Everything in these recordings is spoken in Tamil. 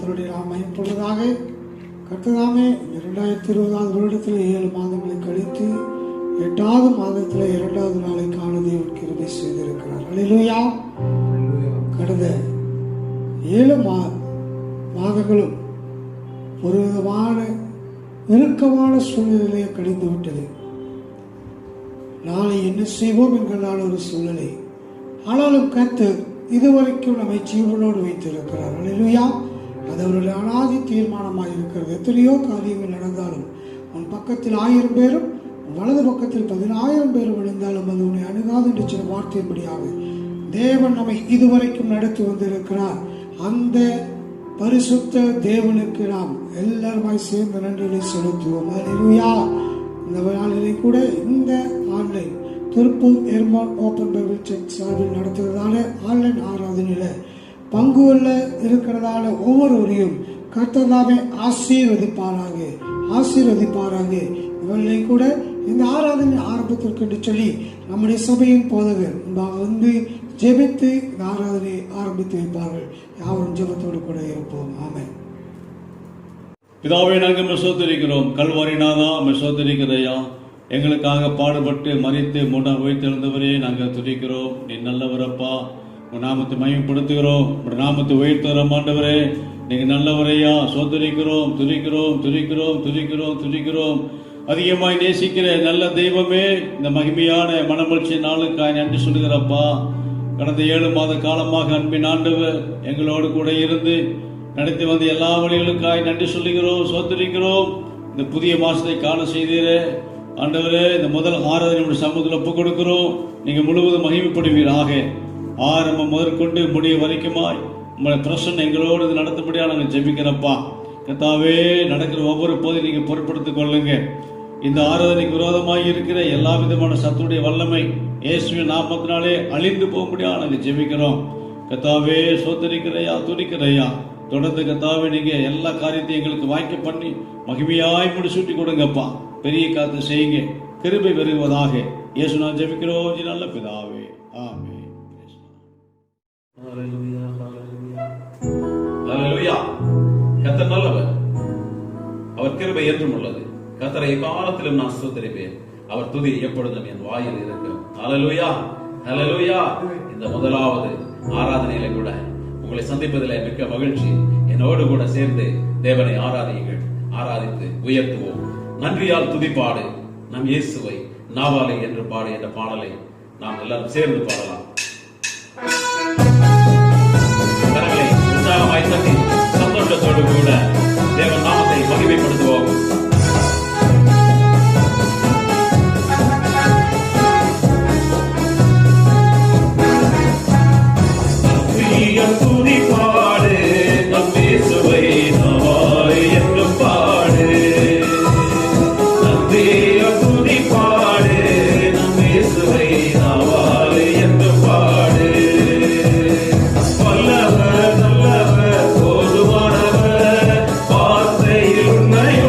கர்த்தருடைய நாம் மயப்படுவதாக. கர்த்ததாமே 2020 வருடத்தில் 7 மாதங்களை கழித்து 8வது மாதத்தில் 2வது நாளை காண தேவன் கிருபை செய்திருக்கிறார். அல்லேலூயா. கடந்த 7 மாதங்களும் ஒரு விதமான நெருக்கமான சூழ்நிலையை கழிந்து விட்டது. நாளை என்ன செய்வோம் என்கிறதான ஒரு சூழ்நிலை. ஆனாலும் கர்த்தர் இதுவரைக்கும் நம்மை ஜீவனோடு வைத்திருக்கிறார். அல்லேலூயா. அது அவருடைய அனாதி தீர்மானமாக இருக்கிறது. எத்தனையோ காரியங்கள் நடந்தாலும் உன் பக்கத்தில் 1000 பேரும் வலது பக்கத்தில் 10,000 பேரும் விழுந்தாலும் அது உன்னை அணுகாது என்று சில வார்த்தையின்படியாக தேவன் நம்மை இதுவரைக்கும் நடத்தி வந்திருக்கிறார். அந்த பரிசுத்த தேவனுக்கு நாம் எல்லாருமாய் சேர்ந்த நன்றிகளை செலுத்துவோம். அல்லேலூயா. இந்த நாளிலே கூட இந்த online Tiruppur Hermon open Bible church சார்பில் நடத்துவதான ஆன்லைன் ஆராதனையில் பங்கு கொள்ள இருக்கிறதால ஒவ்வொருவரையும் கர்த்தர் ஆசீர்வதிப்பாராக. இவர்களை கூட இந்த ஆராதனை ஆரம்பத்திற்கு என்று சொல்லி நம்முடைய சபையின் போதகர் வந்து ஜெபித்து இந்த ஆராதனையை ஆரம்பித்து வைப்பார்கள். யாவரும் ஜெபத்தோடு கூட இருப்போம். ஆமென். பிதாவே, நாங்கள் சோதரிக்கிறோம். கல்வாரி நாதா சோதரிக்கிறையா, எங்களுக்காக பாடுபட்டு மறித்து உயிர்த்தெழுந்தவரே நாங்கள் துதிக்கிறோம். நீ நல்லவரப்பா. உன் நாமத்தை மகிமைப்படுத்துகிறோம். உன் நாமத்தை உயர்த்துகிறோம். ஆண்டவரே, நீங்க நல்லவரையா. சோதரிக்கிறோம், துதிக்கிறோம். அதிகமாய் நேசிக்கிற நல்ல தெய்வமே, இந்த மகிமையான மனமகிழ்ச்சி நாளுக்காய் நன்றி சொல்லுகிறப்பா. கடந்த 7 மாத காலமாக அன்பின் ஆண்டவர் எங்களோடு கூட இருந்து நடத்தி வந்த எல்லா வழிகளுக்காய் நன்றி சொல்லுகிறோம், சோதரிக்கிறோம். இந்த புதிய மாசத்தை காண செய்தீரே ஆண்டவரே, இந்த முதல் ஆராதனை சமூகத்தில் ஒப்புக் கொடுக்கிறோம். நீங்க முழுவதும் மகிமைப்படுவீராக. ஆரம்பம் முதற்கொண்டு முடிய வரைக்குமாய் உங்களுடைய பிரசன்னம் எங்களோடு நடத்தபடியாக நாங்கள் ஜெபிக்கிறப்பா. கர்த்தாவே, நடக்கிற ஒவ்வொரு போதையும் நீங்க பொருட்படுத்திக் கொள்ளுங்க. இந்த ஆராதனைக்கு விரோதமாய் இருக்கிற எல்லா விதமான சத்துடைய வல்லமை இயேசுவின் நாமத்தினாலே அழிந்து போகும்படியாக நாங்கள் ஜெபிக்கிறோம். கர்த்தாவே, சோதரிக்கிறையா, துதிக்கிறையா. தொடர்ந்து கர்த்தாவே, நீங்க எல்லா காரியத்தையும் எங்களுக்கு வாய்க்க பண்ணி மகிமையாய் முடிசூட்டி கொடுங்கப்பா. பெரிய காத்து செய்யுங்க. கிருபை பெறுவதாக. இயேசு நான் ஜெபிக்கிறோம் நல்ல பிதாவே. ஆமென். கர்த்தர் நல்லவர், அவர் கிருபை என்றும் உள்ளது. கர்த்தரை காலத்திலும் நான் ஸ்தோத்திரிப்பேன். அவர் துதி எப்பொழுதும் என் வாயில் இருக்கும். ஹல்லேலூயா, ஹல்லேலூயா. இந்த முதலாவது ஆராதனையில கூட உங்களை சந்திப்பதில் மிக்க மகிழ்ச்சி. என்னோடு கூட சேர்ந்து தேவனை ஆராதியுங்கள். ஆராதித்து உயர்த்துவோம். நன்றியால் துதிப்பாடு நம் இயேசுவை நாவாலை என்று பாடு என்ற பாடலை நாம் எல்லாரும் சேர்ந்து பாடலாம். கரங்களை உற்சாகமாய் தட்டி சந்தோஷத்தோடு கூட தேவன் நாமத்தை மகிமைப்படுத்துவோம். துதிப்பாடு நம் இயேசுவை நாவாலை என்று பாடு. துதிப்பாடு நம் இயேசுவை நாவாலை என்று பாடு. வல்லவர் நல்லவர் போதுமானவர் வார்த்தையில் உண்மையோ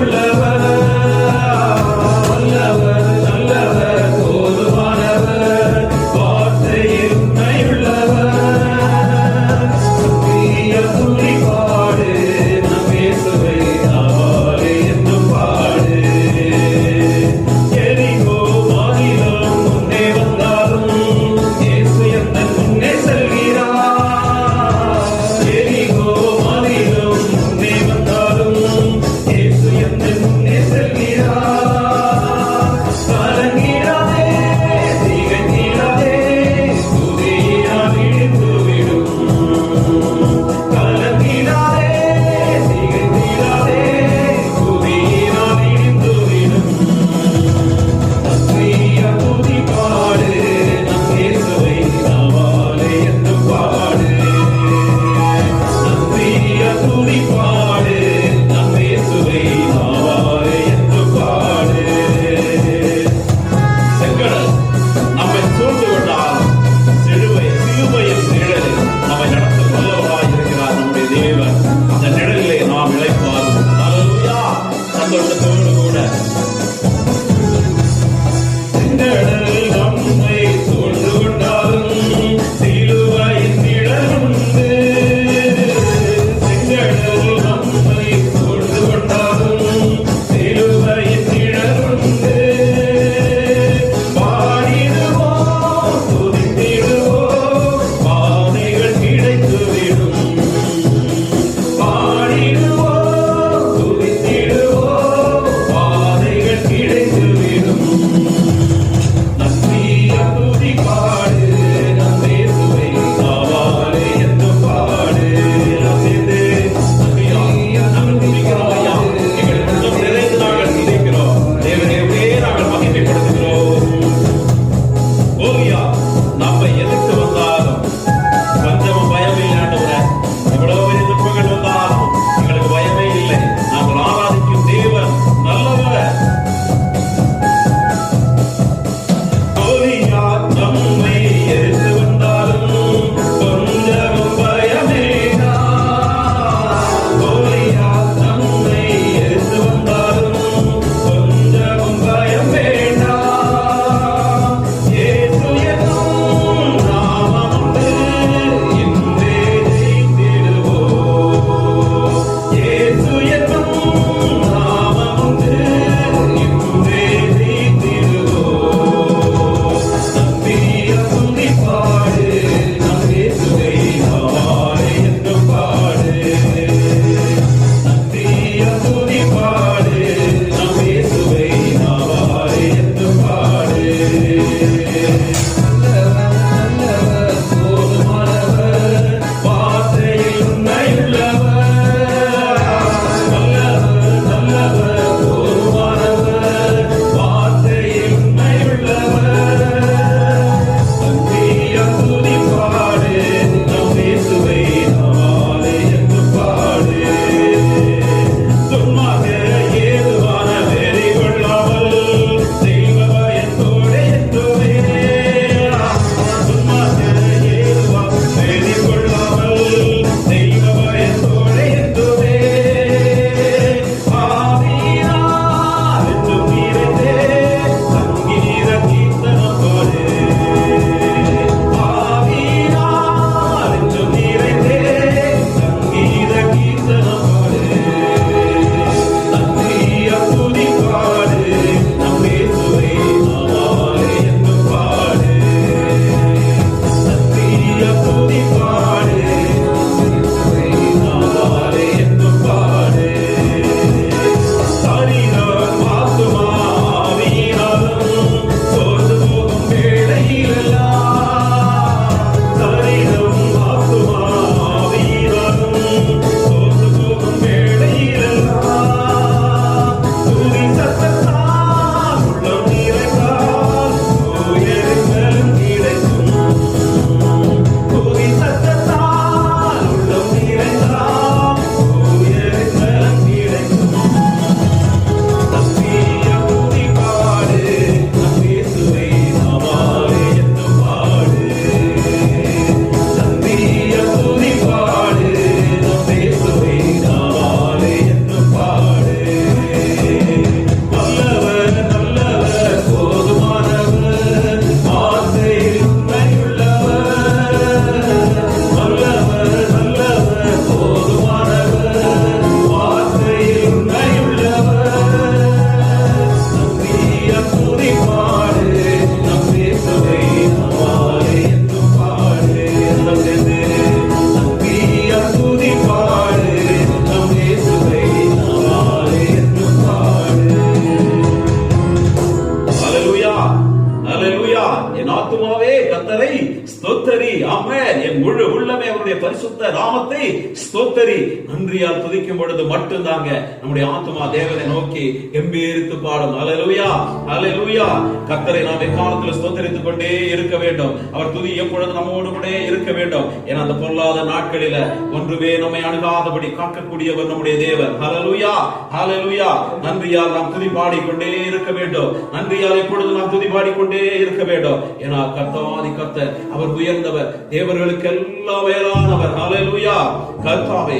ஸ்தோத்தரி. நன்றியால் துதிக்கும் பொழுது மட்டும்தாங்க நம்முடைய ஆத்துமா தேவனை நோக்கி கம்பீரித்து பாடும். ஹல்லேலூயா, ஹல்லேலூயா. கர்த்தரை நாம் எக்காலத்தில் ஸ்தோத்தரித்துக் கொண்டே இருக்க வேண்டும். அவர் துதி எப்பொழுது நம்மோடு கூட இருக்க வேண்டும். ஏன்னா அந்த பொல்லாத நாட்களில ஒன்றுமே நம்மை அணுகாதபடி காக்கக்கூடியவர் நம்முடைய தேவன். ஹல்லேலூயா, ஹல்லேலூயா. நன்றியால் நாம் துதி பாடிக்கொண்டே இருக்க வேண்டும். நன்றியால் எப்பொழுது நாம் துதி பாடிக்கொண்டே இருக்க வேண்டும். ஏன்னா கர்த்தாதி கர்த்தர் அவர் உயர்ந்தவர், தேவர்களுக்கெல்லாம் மேலானவர். ஹல்லேலூயா. கர்த்தாவே,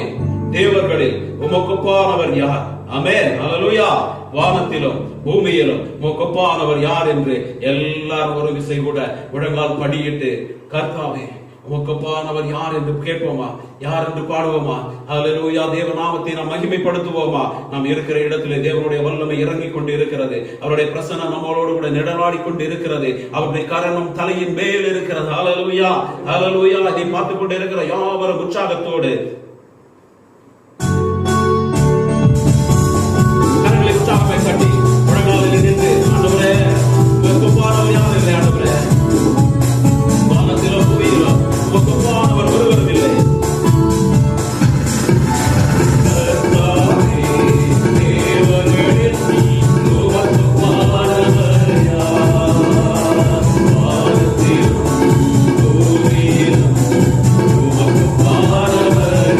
தேவர்களில் உமக்கொப்பானவர் யார்? ஆமென், ஹல்லேலூயா. வானத்திலும் பூமியிலும் உமக்கொப்பானவர் யார் என்று எல்லாரும் ஒரு விசை கூட முழங்கால் படியிட்டு கர்த்தாவே உமக்கொப்பானவர் யார் என்று கேட்போமா? யார் என்று பாடுவோமா? ஹல்லேலூயா. தேவ நாமத்தை நாம் மகிமைப்படுத்துவோமா? நாம் இருக்கிற இடத்திலே தேவனுடைய வல்லமை இறங்கிக் கொண்டு இருக்கிறது. அவருடைய பிரசன்னம் நம்மளோடு கூட நிழலாடி கொண்டு இருக்கிறது. அவருடைய கரணம் தலையின் மேல் இருக்கிறது. ஹல்லேலூயா, ஹல்லேலூயா. இதை பார்த்துக் கொண்டு இருக்கிற யாவரும் உற்சாகத்தோடு கரங்களை உற்சாகத்தை கட்டி முழங்காலில் நின்று ஆண்டவரே உமக்கொப்பானவர் யார் என்று ஆண்டவரே, வானத்திலும் பூமியிலும் உமக்கொப்பானவர் ஒருவரும் இல்லை. Hallelujah.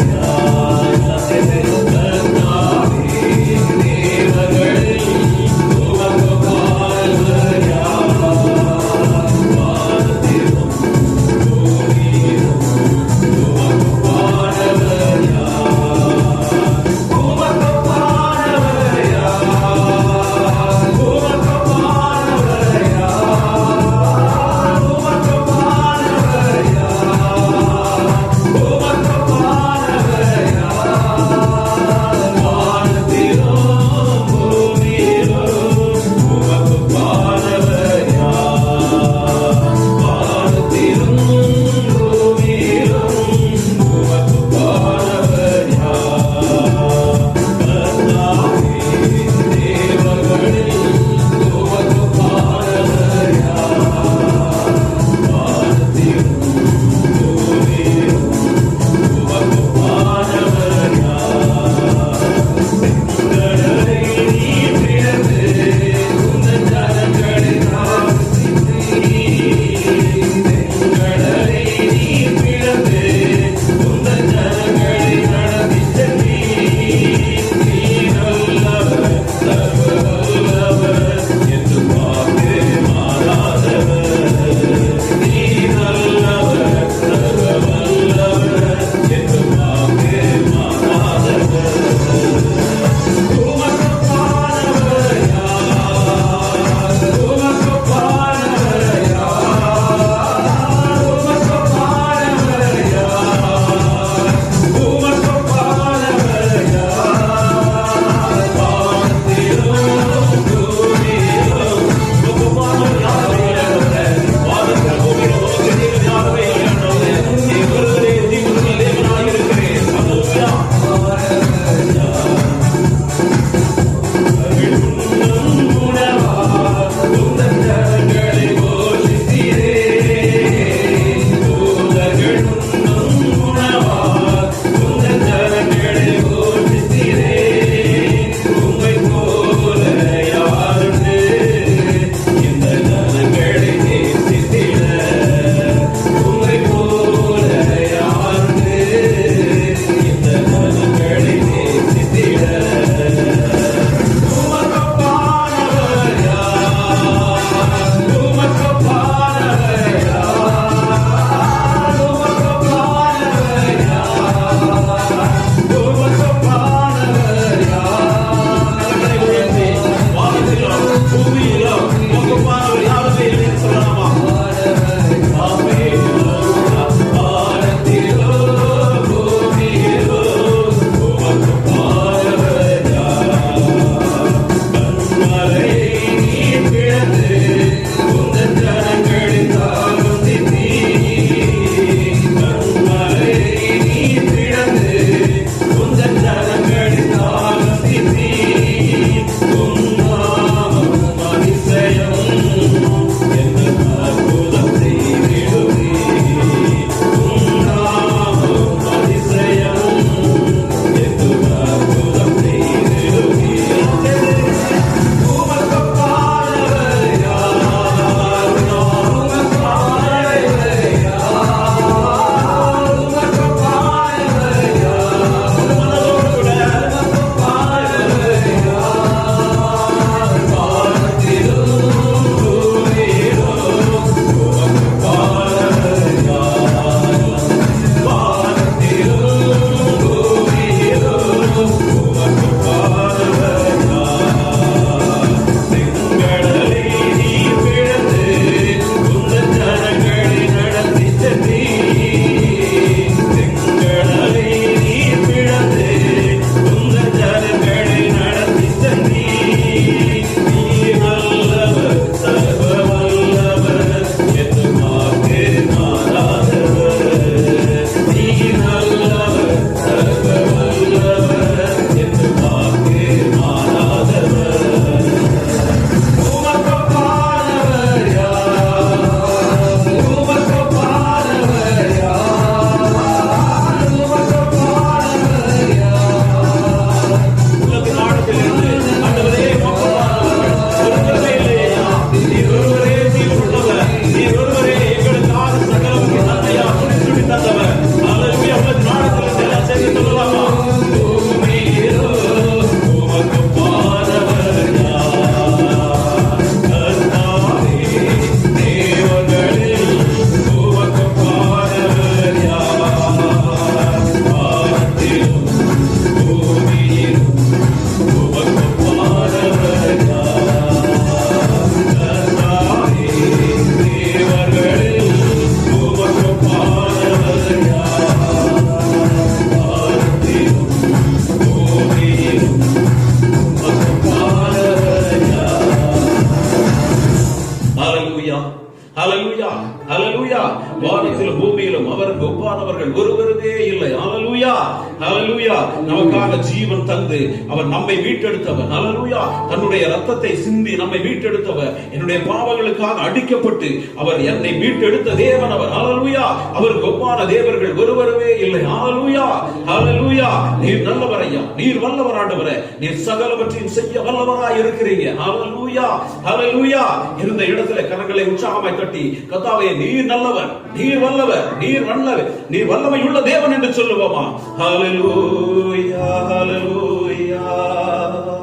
வானத்திலும் பூமியிலும் அவருக்கு ஒப்பானவர்கள் ஒருவருமே இல்லை. ஹல்லேலூயா, ஹல்லேலூயா. நமக்காக ஜீவன் தந்து அவர் நம்மை மீட்டெடுத்தவர். ஹல்லேலூயா. தன்னுடைய ரத்தத்தை சிந்தி நம்மை மீட்டெடுத்தவர். என்னுடைய பாவங்களுக்காக அடிக்கப்பட்டு அவர் என்னை மீட்டெடுத்த தேவன் அவர். ஹல்லேலூயா. அவருக்கு ஒப்பான தேவர்கள் ஒருவருமே இல்லை. ஹல்லேலூயா, ஹல்லேலூயா. நீர் நல்லவர் ஐயா, நீர் வல்லவர் ஆண்டவரே, நீர் சகலவற்றையும் செய்ய வல்லவராய் இருக்கிறீங்க. ஹல்லேலூயா, ஹல்லேலூயா. இருந்த இடத்துல கரங்களை உற்சாகமாய் தட்டி கர்த்தாவே நீர் நல்லவர், நீர் வல்லவர், நீர் வல்லவர், நீர் வல்லமை உள்ள தேவன் என்று சொல்லுவோமா? ஹல்லேலூயா, ஹல்லேலூயா,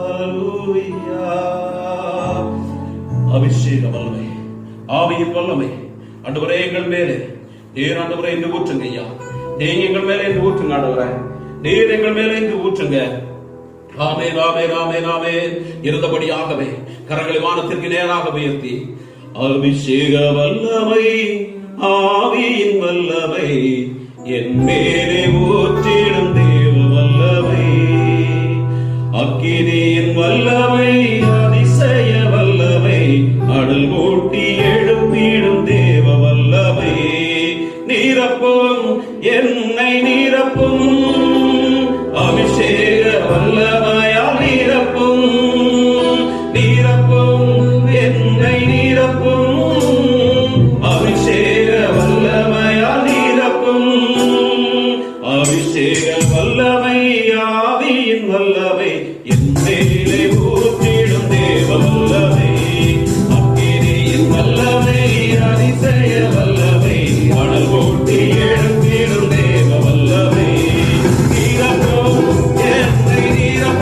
ஹல்லேலூயா. அபிஷேக வல்லமை, ஆவியின் வல்லமை ஆண்டவரே எங்கள் மேலே நீர் ஆண்டவரே என்று ஊற்றுங்க ஐயா. நீங்க எங்கள் மேலே என்று ஊற்றுங்க ஆண்டவரே, நீர் எங்கள் மேலே என்று ஊற்றுங்க. ஆமென், ஆமென், ஆமென், ஆமென். இருந்தபடியாகவே கரங்களை வானத்திற்கு நேராக உயர்த்தி அபிஷேக வல்லமை, ஆவியின் வல்லமை என் மேலே ஊற்றிடும் தேவ வல்லமை, அக்கினியின் வல்லமை, அதிசய வல்லமை, அடல் மூட்டி எழுப்பிடும் தேவ வல்லமை, நீரப்பும் என்னை நீரப்பும், அபிஷேக வல்லமையால் நீரப்பும், நீரப்பும் என்னை நீரப்பும், அபிஷேக வல்லமையால் நீரப்பும், அபிஷேக வல்லமை, ஆவியின் வல்லமை என் மேலே ஊற்றிடும் தேவ வல்லமை, அக்கினியின் வல்லமை, அதிசய வல்லமை, அனல் மூட்டி எழுப்பிடும் தேவ வல்லமை, நீரப்பும் என்னை நீரப்பும்,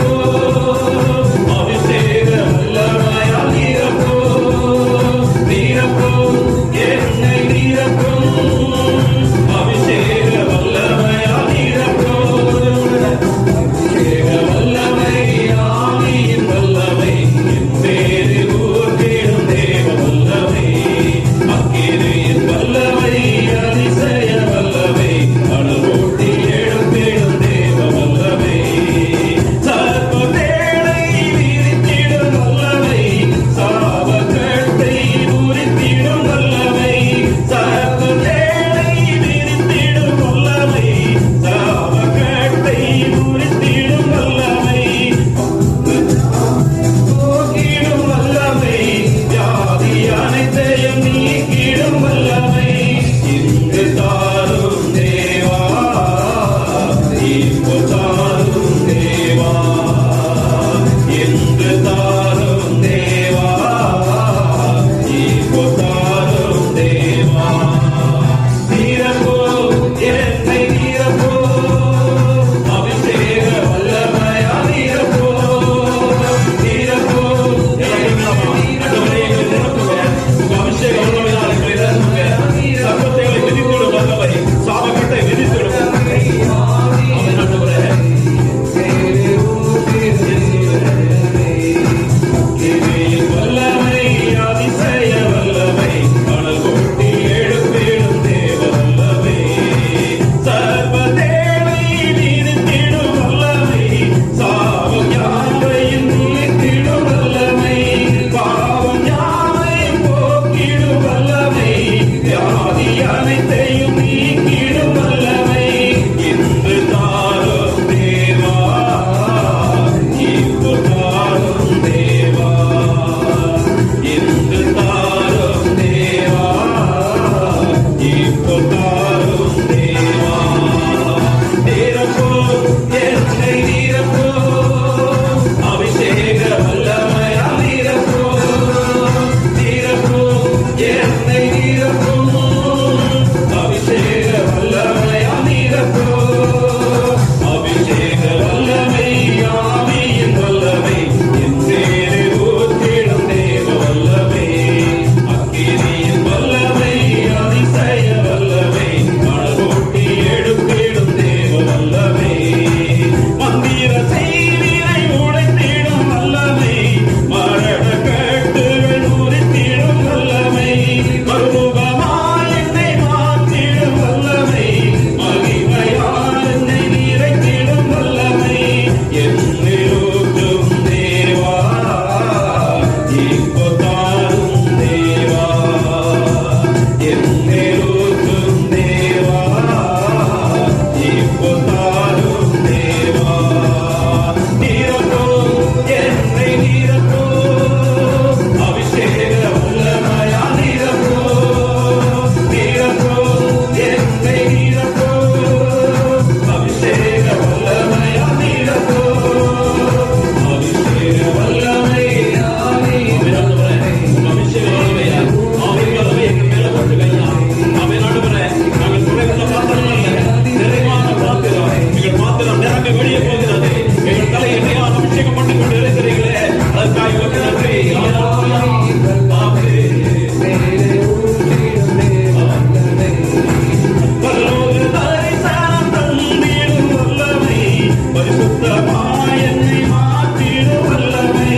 என்னை மாற்றிடும் வல்லமை,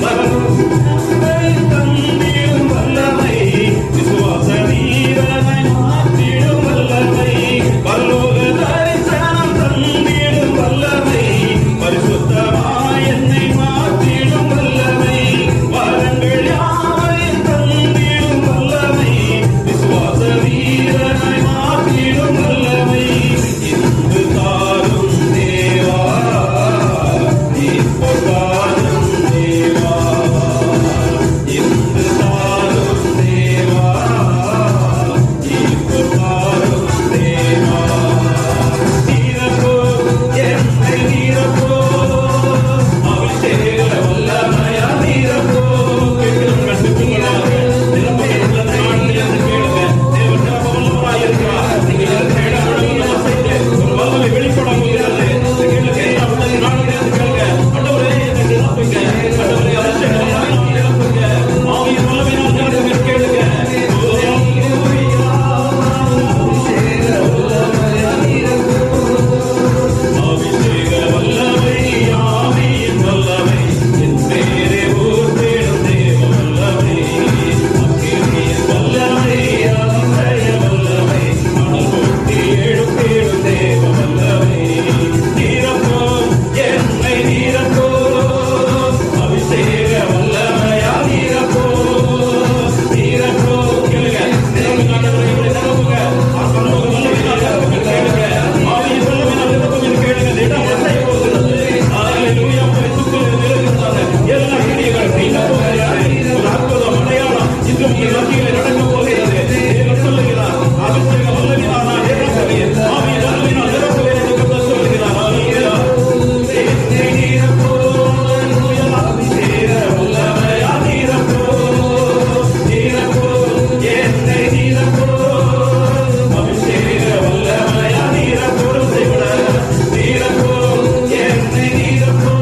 பரலோகத்தை தந்திடும் வல்லமை, விசுவாச வீரனை மாற்றிடும் வல்லமை, பரலோக தரிசனம் தந்திடும் வல்லமை, பரிசுத்தமாய் என்னை மாற்றிடும் வல்லமை, வரங்கள் யாவையும் தந்திடும் வல்லமை, விசுவாச வீரனை மாற்றிடும் வல்லமை, இன்று தாரும் தேவா, இப்போ தாரும் தேவா, இன்று தாரும் தேவா, இப்போ தாரும் தேவா, நீரப்போ என்னை நீரப்போ, அபிஷேக வல்லமையா நீரப்போ, கேட்கிறோம் கண்டுபிடிக்கலாக நிரம்புகிற நாட்டில் என்று கேளுங்க. தேவன் நிரம்ப வல்லவராய் இருக்கிறார். நீங்கள் இருக்கிற இடம் முழுவதும் வசித்து ஒரு வல்லமை வெளிப்பட போகிறது. கேளுங்க, எல்லா உலக நாடுகளில் இருந்து கேளுங்க. ஆண்டவரே, என்னை நிரப்புங்க. ஆண்டவரே, அபிஷேக வல்லமையினால் நிரப்புங்க. ஆவியின் வல்லமையினால் நிரப்புங்க. கேளுங்க. அபிஷேக வல்லமை, ஆவியின் வல்லமை, என் பேரே ஊர்ந்திடும் தேவ வல்லமை, அக்கினியின் வல்லமை, அதிசய வல்லமை, மணல் கொட்டி எழுப்பிடும் தேவ வல்லமை, நீரப்போ என்னை நீரப்போ, அபிஷேக வல்லமையா நீரப்போ, நீரப்போ, கேளுங்க. நிரம்புங்க ஆண்டவரே, இப்படி நிரம்புங்க. பரலோக வல்லமையினால் நிரப்புங்க. கேளுங்க. ஆவியின் வல்லமையினால் நிரப்புங்க. கேளுங்க. இந்த இடம் அசைய போகிறது. ஹல்லேலூயா. உங்களை சுற்றி நிற்கிறதான எல்லா கிரியைகளும் நீங்க போகிறாரு. ஒரு அற்புதம் அடையாளம் இன்று உங்கள் மத்தியிலே நடக்க போகிறது. தேவன் சொல்லுகிறார், அபிஷேக வல்லமையினால் நான் நிரப்புவேன், ஆவியின் வல்லமையினால் நிரப்புவேன் என்று கர்த்தர் சொல்லுகிறார். ஹல்லேலூயா. என்னை நீரப்போ, ஹல்லேலூயா. அபிஷேக வல்லமையா நீரப்போ, நீரப்போ, என்னை நீரப்போ, அபிஷேக வல்லமையா நீரப்போ, செய்விட நீரப்போ, என்னை நீரப்போ,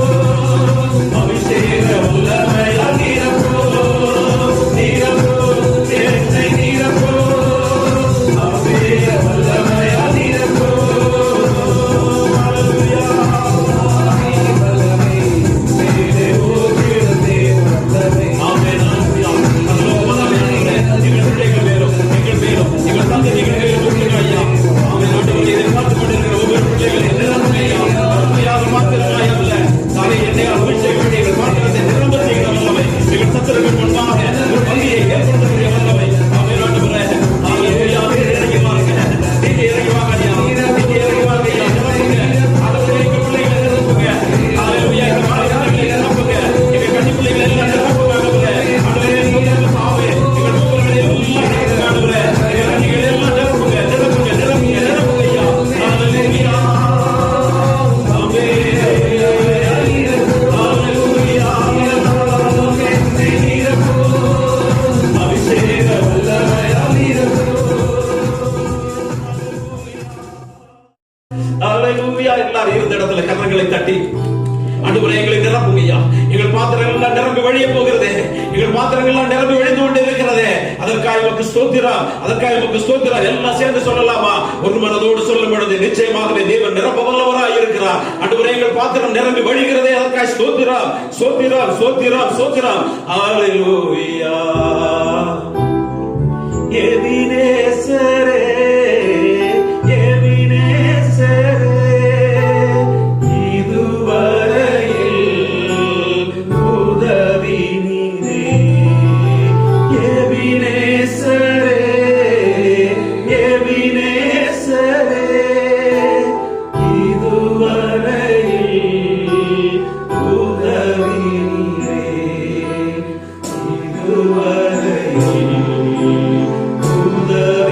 அபிஷேக வல்லமையா நீரப்போ, நீரப்போ, என்னை நீரப்போ, அபிஷேக வல்லமையா நீரப்போ, ஹல்லேலூயா. மேலே ஊற்றிடும் தேவ வல்லமை. ஆமென், ஹல்லேலூயா. பரலோக வல்லமையானவரே, எங்கள் பிள்ளைகள் மேலும், எங்கள் மேலும், எங்கள் சந்ததிகள் மேலும் ஊற்றுங்க ஐயா. ஆமென் ஆண்டவரே, இதை பார்த்துக் கொண்டிருக்கிற ஒவ்வொரு பிள்ளைகளை நிரப்புங்க ஐயா. அருமையாக மாத்திரமாய் அல்ல, தானே என்னை அபிஷேகம் பண்ணி எங்கள் மாற்றத்தை நிரம்ப செய்கிற வல்லமை, எங்கள் சத்துருக்கள் முன்பாக ஒரு பந்தியை ஏற்படுத்தக்கூடிய வல்லமை. ஆமென் ஆண்டவரே, ஹல்லேலூயா. இறங்கி வாருங்க, நீங்க இறங்கி வாங்க ஐயா, நீங்க இறங்கி வாங்க ஐயா, நிரப்புங்க. ஆண்டவரே, எங்கள் பிள்ளைகளை நிரப்புங்க. ஹல்லேலூயா. எங்கள் மாணவர்களை நிரப்புங்க. எங்கள் கன்னி பிள்ளைகளை எல்லாம் நிரப்புங்க ஆண்டவரே. ஆண்டவரே, எங்கள் சாவே, எங்கள் மூவர்களை எல்லாம் நிரப்புங்க ஆண்டவரே. எங்கள் கன்னிகளை எல்லாம் நிரப்புங்க, நிரப்புங்க, நிரப்புங்க, நிரப்புங்க ஐயா. ஹல்லேலூயா. ஆமென். ஹல்லேலூயா. என்னை நீரப்போ, அபிஷேக வல்லமையா நீரப்போ. ஹல்லேலூயா. எல்லாரும் இருந்த இடத்துல கரங்களை தட்டி ஆண்டவரே, எங்களை நிரப்புங்க ஐயா. எங்கள் பாத்திரங்கள் எல்லாம் நிரம்பி வழிய போகிறது. எங்கள் பாத்திரங்கள் எல்லாம் நிரம்பி வழிந்து கொண்டு இருக்கிறது. அதற்காக உமக்கு ஸ்தோத்திரம், அதற்காக உமக்கு ஸ்தோத்திரம். எல்லாம் சேர்ந்து சொல்லலாமா? ஒரு மனதோடு சொல்லும் பொழுது நிச்சயமாகவே தேவன் நிரப்ப வல்லவராய் இருக்கிறார். ஆண்டவரே, எங்கள் பாத்திரம் நிரம்பி வழிகிறதே. அதற்காக ஸ்தோத்திரம், ஸ்தோத்திரம், ஸ்தோத்திரம், ஸ்தோத்திரம். ஹல்லேலூயா. எபினேசரே, எபினேசரே, இதுவரையில் உதவி நீரே. எபினேசரே, எபினேசரே, இதுவரையில் உதவி நீரே. இதுவரையில் உதவி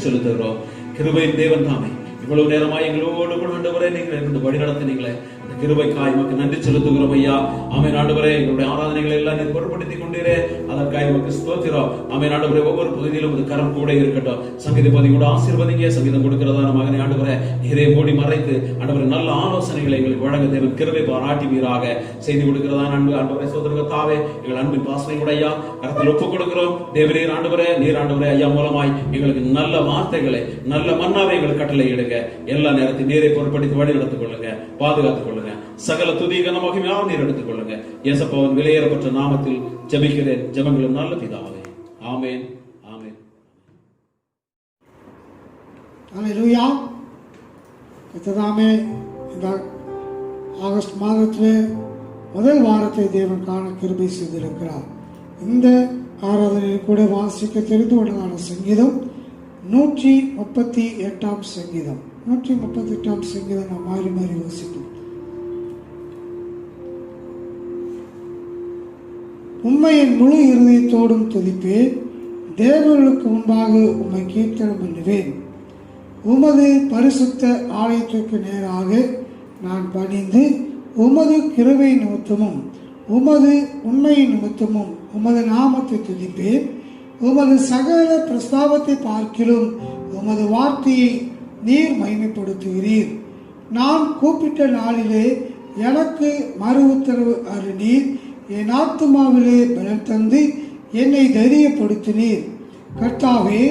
செலுத்துகிறோம். கிருபையின் தேவன் தாமே இவ்வளவு நேரமாய் எங்களோடு கூட ஆண்டவரே நீங்கள் இருந்து வழி நடத்தினீங்களே, அந்த கிருபைக்காய் உமக்கு நன்றி செலுத்துகிறோம் ஐயா. ஆமென் ஆண்டவரே, எங்களுடைய ஆராதனைகளை எல்லாம் நீர் பொறுப்படுத்திக் கொண்டீரே, அதற்காக உமக்கு ஸ்தோத்திரம். ஆமென் ஆண்டவரே, ஒவ்வொரு பகுதியிலும் ஒரு கரம் கூட இருக்கட்டும். சங்கீத பகுதி கூட ஆசீர்வதிங்க. சங்கீதம் கொடுக்கிறதான மகனை ஆண்டவரே நீரே மூடி மறைத்து ஆண்டவரே நல்ல ஆலோசனைகளை எங்களுக்கு வழங்க தேவன் கிருபை பாராட்டுவீராக. செய்து கொடுக்கிறதான அன்பு ஆண்டவரே சோதரகத்தாவே எங்கள் அன்பின் பாசனை கூட ஐயா கரத்தில் ஒப்புக் கொடுக்கிறோம். தேவரீர் ஆண்டவரே, நீர் ஆண்டவரே ஐயா மூலமாய் எங்களுக்கு நல்ல வார்த்தைகளை நல்ல மன்னாவை எங்களுக்கு கட்டளை இடுங்க. எல்லா நேரத்தையும் நீரை பொருட்படுத்தி வழி நடத்திக் கொள்ளுங்க, பாதுகாத்துக் கொள்ளுங்க. சகல துதி கனமகிமையாக நீர் எடுத்துக் கொள்ளுங்க. இயேசுவின் விலையேறப்பட்ட நாமத்தில் ஜெபிக்கிறேன் ஜெபங்களும் நல்ல பிதாவே. ஆமென் ஆமென். அல்லேலூயா. கர்த்தராமே இந்த ஆகஸ்ட் மாதத்திலே முதல் வாரத்தை தேவன் காண கிருபை செய்திருக்கிறார். இந்த ஆராதனையில் கூட வாசிக்க தெரிந்து கொண்டதான சங்கீதம் 138 சங்கீதம். 138 சங்கீதம் நாம் மாறி மாறி வாசிப்போம். உம்மையின் முழு இருதயத்தோடும் துதிப்பேன், தேவர்களுக்கு முன்பாக உம்மை கீர்த்தனம் பண்ணுவேன். உமது பரிசுத்த ஆலயத்திற்கு நேராக நான் பணிந்து உமது கிருபை நிமித்தமும் உமது உண்மை நிமித்தமும் உமது நாமத்தை துதிப்பேன். உமது சகல பிரஸ்தாபத்தை பார்க்கிலும் உமது வார்த்தையை நீர் மகிமைப்படுத்துகிறீர். நான் கூப்பிட்ட நாளிலே எனக்கு மறு உத்தரவு அருளீர். என் ஆத்துமாவிலே பலன் தந்து என்னை தைரியப்படுத்தினீர். கர்த்தாவே,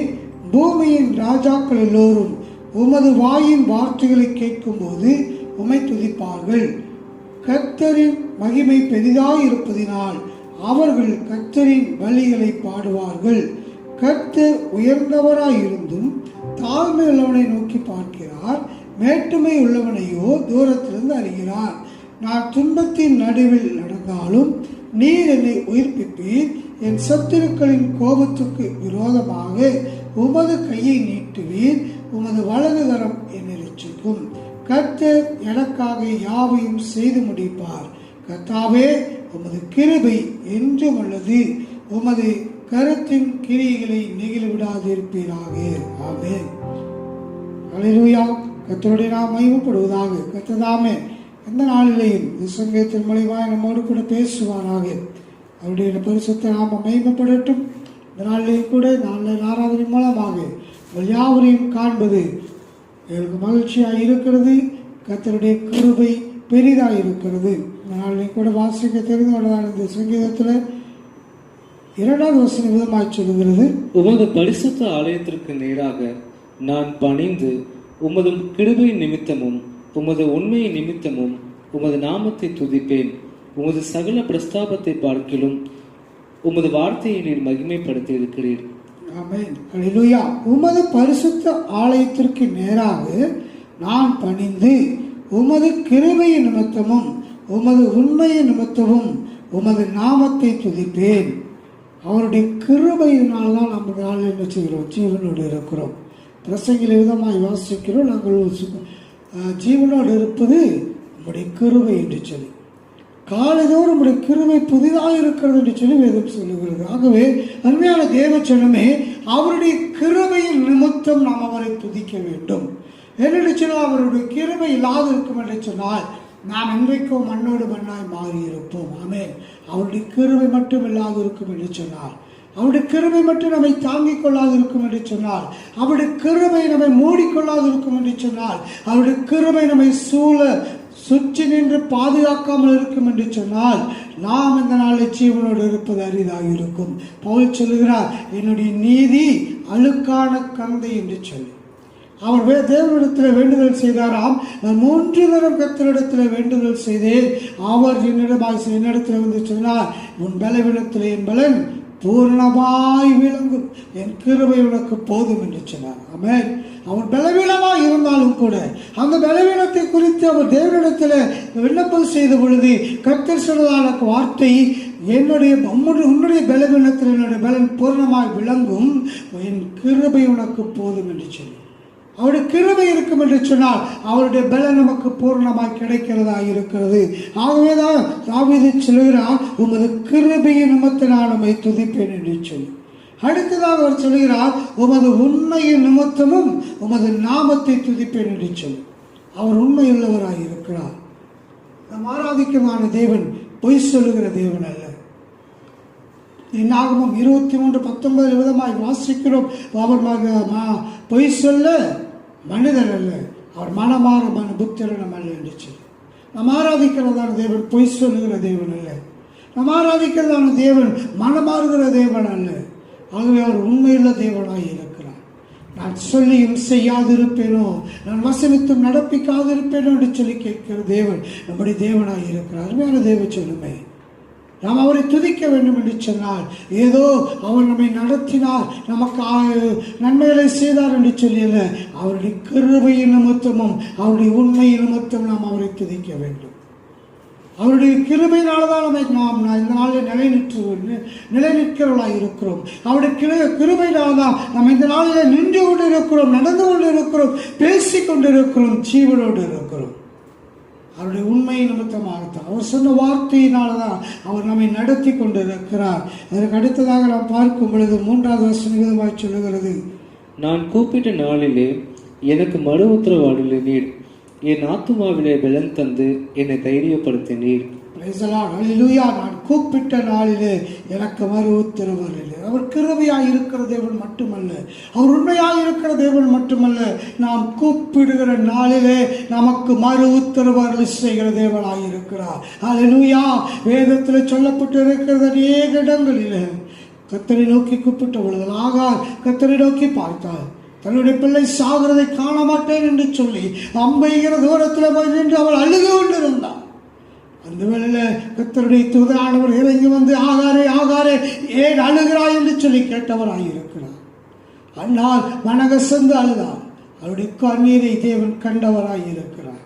பூமியின் ராஜாக்கள் எல்லோரும் உமது வாயின் வார்த்தைகளை கேட்கும் போது உம்மை துதிப்பார்கள். கர்த்தரின் மகிமை பெரிதாய் இருப்பதினால் அவர்கள் கர்த்தரின் வழிகளை பாடுவார்கள். கர்த்தர் உயர்ந்தவராய் இருந்தும் தாழ்மை உள்ளவனை நோக்கி பார்க்கிறார், மேட்டுமை உள்ளவனையோ தூரத்திலிருந்து அறிகிறார். நான் துன்பத்தின் நடுவில் நடந்தாலும் நீர் என்னை உயிர்ப்பிப்பீர். என் சத்துருக்களின் கோபத்துக்கு விரோதமாக உமது கையை நீட்டுவீர். உமது வலது கரம் என்னை ரட்சிக்கும். கர்த்தர் எனக்காக யாவையும் செய்து முடிப்பார். கர்த்தாவே, உமது கிருபை என்றும் உள்ளது. உமது கருத்தின் கிரியைகளை நெகிழ விடாதிருப்பீராக. ஆமென். அல்லேலூயா. கர்த்தருடைய நாம் மகிமைப்படுவதாக. கர்த்ததாமே எந்த நாளிலேயும் இந்த சங்கீதத்தின் மூலமாய் நம்மோடு கூட பேசுவாராக. அவருடைய பரிசுத்த நாமம் மகிமைப்படட்டும். இந்த நாளிலேயும் கூட நல்ல ஆராதனை மூலமாக உங்கள் யாவரையும் காண்பது எங்களுக்கு மகிழ்ச்சியாக இருக்கிறது. கர்த்தருடைய கிருபை பெரிதாக இருக்கிறது. இந்த நாளிலேயும் கூட வாசிக்க தெரிந்து கொண்டதான இந்த சங்கீதத்தில் 2வது வசனம் விதமாய் சொல்லுகிறது, உமது பரிசுத்த ஆலயத்திற்கு நேராக நான் பணிந்து உமது கிருபை நிமித்தமும் உமது உண்மை நிமித்தமும் உமது நாமத்தை துதிப்பேன். உமது சகல பிரஸ்தாபத்தை பார்க்கிலும் உமது வார்த்தையை நீர் மகிமைப்படுத்தி இருக்கிறீர். ஆமென். அல்லேலூயா. உமது பரிசுத்த ஆலயத்திற்கு நேராக நான் பணிந்து உமது கிருபை நிமித்தமும் உமது உண்மை நிமித்தமும் உமது நாமத்தை துதிப்பேன். அவருடைய கிருபையினால் தான் நம்ம நாளில் என்ன செய்கிறோம்? ஜீவனோடு இருக்கிறோம். பிரசங்கில விதமாய் வாசிக்கிறோம், நாங்கள் ஜீவனோடு இருப்பது நம்முடைய கிருபை என்று சொல்லி, காலைதோறும் நம்முடைய கிருபை புதிதாக இருக்கிறது என்று சொல்லி வேதம் சொல்லுகிறது. ஆகவே அருமையான தேவச்சனமே, அவருடைய கிருபையின் நிமித்தம் நாம் அவரை துதிக்க வேண்டும். என்று சொன்னால் அவருடைய கிருபை இல்லாது இருக்கும் என்று சொன்னால் நாம் இன்றைக்கும் மண்ணோடு மண்ணாய் மாறி இருப்போம். ஆமென். அவருடைய கிருபை மட்டும் இல்லாது இருக்கும் என்று சொன்னார், அவருடைய கிருபை மட்டும் நம்மை தாங்கிக் கொள்ளாது இருக்கும் என்று சொன்னால், அவருடைய கிருபை நம்மை மூடிக்கொள்ளாது இருக்கும் என்று சொன்னால், அவருடைய கிருபை நம்மை சுற்றி நின்று பாதுகாக்காமல் இருக்கும் என்று சொன்னால், நாம் இந்த நாளில் ஜீவனோடு இருப்பது அரிதாக இருக்கும். பவுல் சொல்லுகிறார், என்னுடைய நீதி அழுக்கான கந்தை என்று சொல்லி அவர் தேவனிடத்தில் வேண்டுதல் செய்தாராம். நான் 3 தரம் கர்த்தரிடத்தில் வேண்டுதல் செய்தேன். அவர் என்னிடத்தில் வந்து சொன்னார், உன் பலவீனத்தில் என் பலன் பூர்ணமாய் விளங்கும், என் கிருபை உனக்கு போதும் என்று சொன்னார். ஆமென். அவர் பலவீனமாக இருந்தாலும் கூட அந்த பலவீனத்தை குறித்து அவர் தேவனிடத்தில் விண்ணப்பம் செய்த பொழுது கர்த்தர் சொன்னதான வார்த்தை, உன்னுடைய பலவீனத்தில் என்னுடைய பலன் பூர்ணமாய் விளங்கும், என் கிருபை உனக்கு போதும் என்று சொல்லி, அவருடைய கிருபை இருக்கும் என்று சொன்னால் அவருடைய பலன் நமக்கு பூர்ணமாய் கிடைக்கிறதா இருக்கிறது. ஆகவேதான் தாவீது சொல்கிறார், உமது கிருபையை நிமித்தம் நான் நம்மை துதிப்பேன் என்று சொல்லி. அடுத்ததாக அவர் சொல்கிறார், உமது உண்மையின் நிமித்தமும் உமது நாமத்தை துதிப்பேன் என்று சொல்லி. அவர் உண்மையுள்ளவராய் இருக்கிறார். நம் ஆராதிக்கமான தேவன் பொய் சொல்லுகிற தேவன் அல்ல. என்னாகமும் 23:19 விதமாய் வாசிக்கிறோம், அவர் பொய் சொல்ல மனிதர் அல்ல, அவர் மனமாற புத்திரனம் அல்ல என்று சொல்லி. நம் ஆராதிக்கிறதான தேவன் பொய் சொல்லுகிற தேவன் அல்ல. நம் ஆராதிக்கிறதான தேவன் மனமாறுகிற தேவன் அல்ல. ஆகவே அவர் உண்மையுள்ள தேவனாய் இருக்கிறார். நான் சொல்லியும் செய்யாதிருப்பேனோ, நான் வசனித்தும் நடப்பிக்காதிருப்பேனோ என்று சொல்லி கேட்கிற தேவன் நம்முடைய தேவனாய் இருக்கிறார். அருமையான தேவ சொல்லுமே, நாம் அவரை துதிக்க வேண்டும் என்று சொன்னால், ஏதோ அவர் நம்மை நடத்தினார், நமக்கு நன்மைகளை செய்தார் என்று சொல்லியல்ல, அவருடைய கிருபையின் நிமித்தமும் அவருடைய உண்மையின் நிமித்தம் நாம் அவரை துதிக்க வேண்டும். அவருடைய கிருபையினால்தான் நாம் இந்த நாளில் நிலைநிற்கிறவர்களாக இருக்கிறோம். அவருடைய கிருபையினால்தான் நாம் இந்த நாளில் நின்று கொண்டு இருக்கிறோம், நடந்து கொண்டு இருக்கிறோம், பேசி கொண்டு இருக்கிறோம், ஜீவனோடு இருக்கிறோம். அவருடைய உண்மை நிமித்தமாகத்தான், அவர் சொன்ன வார்த்தையினால்தான் அவர் நம்மை நடத்தி கொண்டு இருக்கிறார். அதற்கு அடுத்ததாக நாம் பார்க்கும் பொழுது 3வது வசனம் விதமாய் சொல்லுகிறது, நான் கூப்பிட்ட நாளிலே எனக்கு மறு உத்தரவாடு நீர், என் ஆத்துமாவிலே பலன் தந்து என்னை தைரியப்படுத்தினீர். நான் கூப்பிட்ட நாளிலே எனக்கு மறு உத்தரவாடு. அவர் கிருபையாய் இருக்கிற தேவன் மட்டுமல்ல, அவர் உண்மையாய் இருக்கிற தேவன் மட்டுமல்ல, நாம் கூப்பிடுகிற நாளிலே நமக்கு மறு உத்தரவாடு செய்கிற தேவனாய் இருக்கிறார். அல்லேலூயா. வேதத்தில் சொல்லப்பட்டு இருக்கிறது அநேக இடங்களில் கர்த்தரை நோக்கி கூப்பிட்ட பொழுது ஆகார் கர்த்தரை நோக்கி பார்த்தார். தன்னுடைய பிள்ளை சாகிறதை காண மாட்டேன் என்று சொல்லி அம்பைகிற தூரத்தில் போய் நின்று அவள் அழுது கொண்டிருந்தார். அந்த வேளையில் கர்த்தருடைய தூதரானவர் இறங்கி வந்து, ஆகாரே ஆகாரே ஏன் அழுகிறாய் என்று சொல்லி கேட்டவராயிருக்கிறார். அண்ணால் மனகசந்து அழுதார். அவருடைய கண்ணீரை தேவன் கண்டவராயிருக்கிறார்.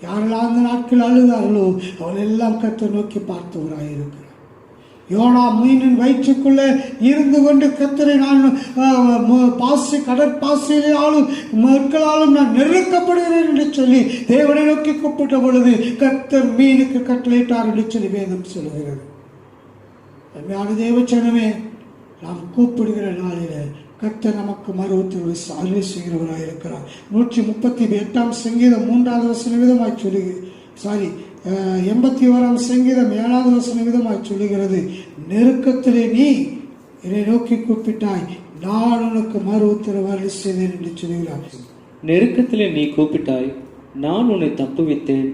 யாரெல்லாம் அந்த நாட்கள் அழுதார்களோ அவள் எல்லாம் கர்த்தரை நோக்கி பார்த்தவராயிருக்கிறார். யோனா மீனின் வயிற்றுக்குள்ளே இருந்து கொண்டு கர்த்தரை நான் கடற்பாசியாலும் மக்களாலும் நான் நெருக்கப்படுகிறேன் என்று சொல்லி தேவனை நோக்கி கூப்பிட்ட பொழுது கர்த்தர் மீனுக்கு கட்டளையிட்டார் என்று சொல்லி வேதம் சொல்லுகிறது. அருமையான தேவச்சனமே, நாம் கூப்பிடுகிற நாளில கர்த்தர் நமக்கு மறு உத்தரவு அருளை செய்கிறவராக இருக்கிறார். 138 சங்கீதம் 3வது வசனம் விதமாய் சொல்லுகிறது, 81 சங்கீதம் 7வது வசனம் விதமாய் சொல்லுகிறது, நெருக்கத்திலே நீ என்னை நோக்கி கூப்பிட்டாய், நான் உனக்கு மறு உத்தரவு அருளை செய்தேன் என்று சொல்லுகிறார். நெருக்கத்திலே நீ கூப்பிட்டாய், நான் உன்னை தப்புவித்தேன்,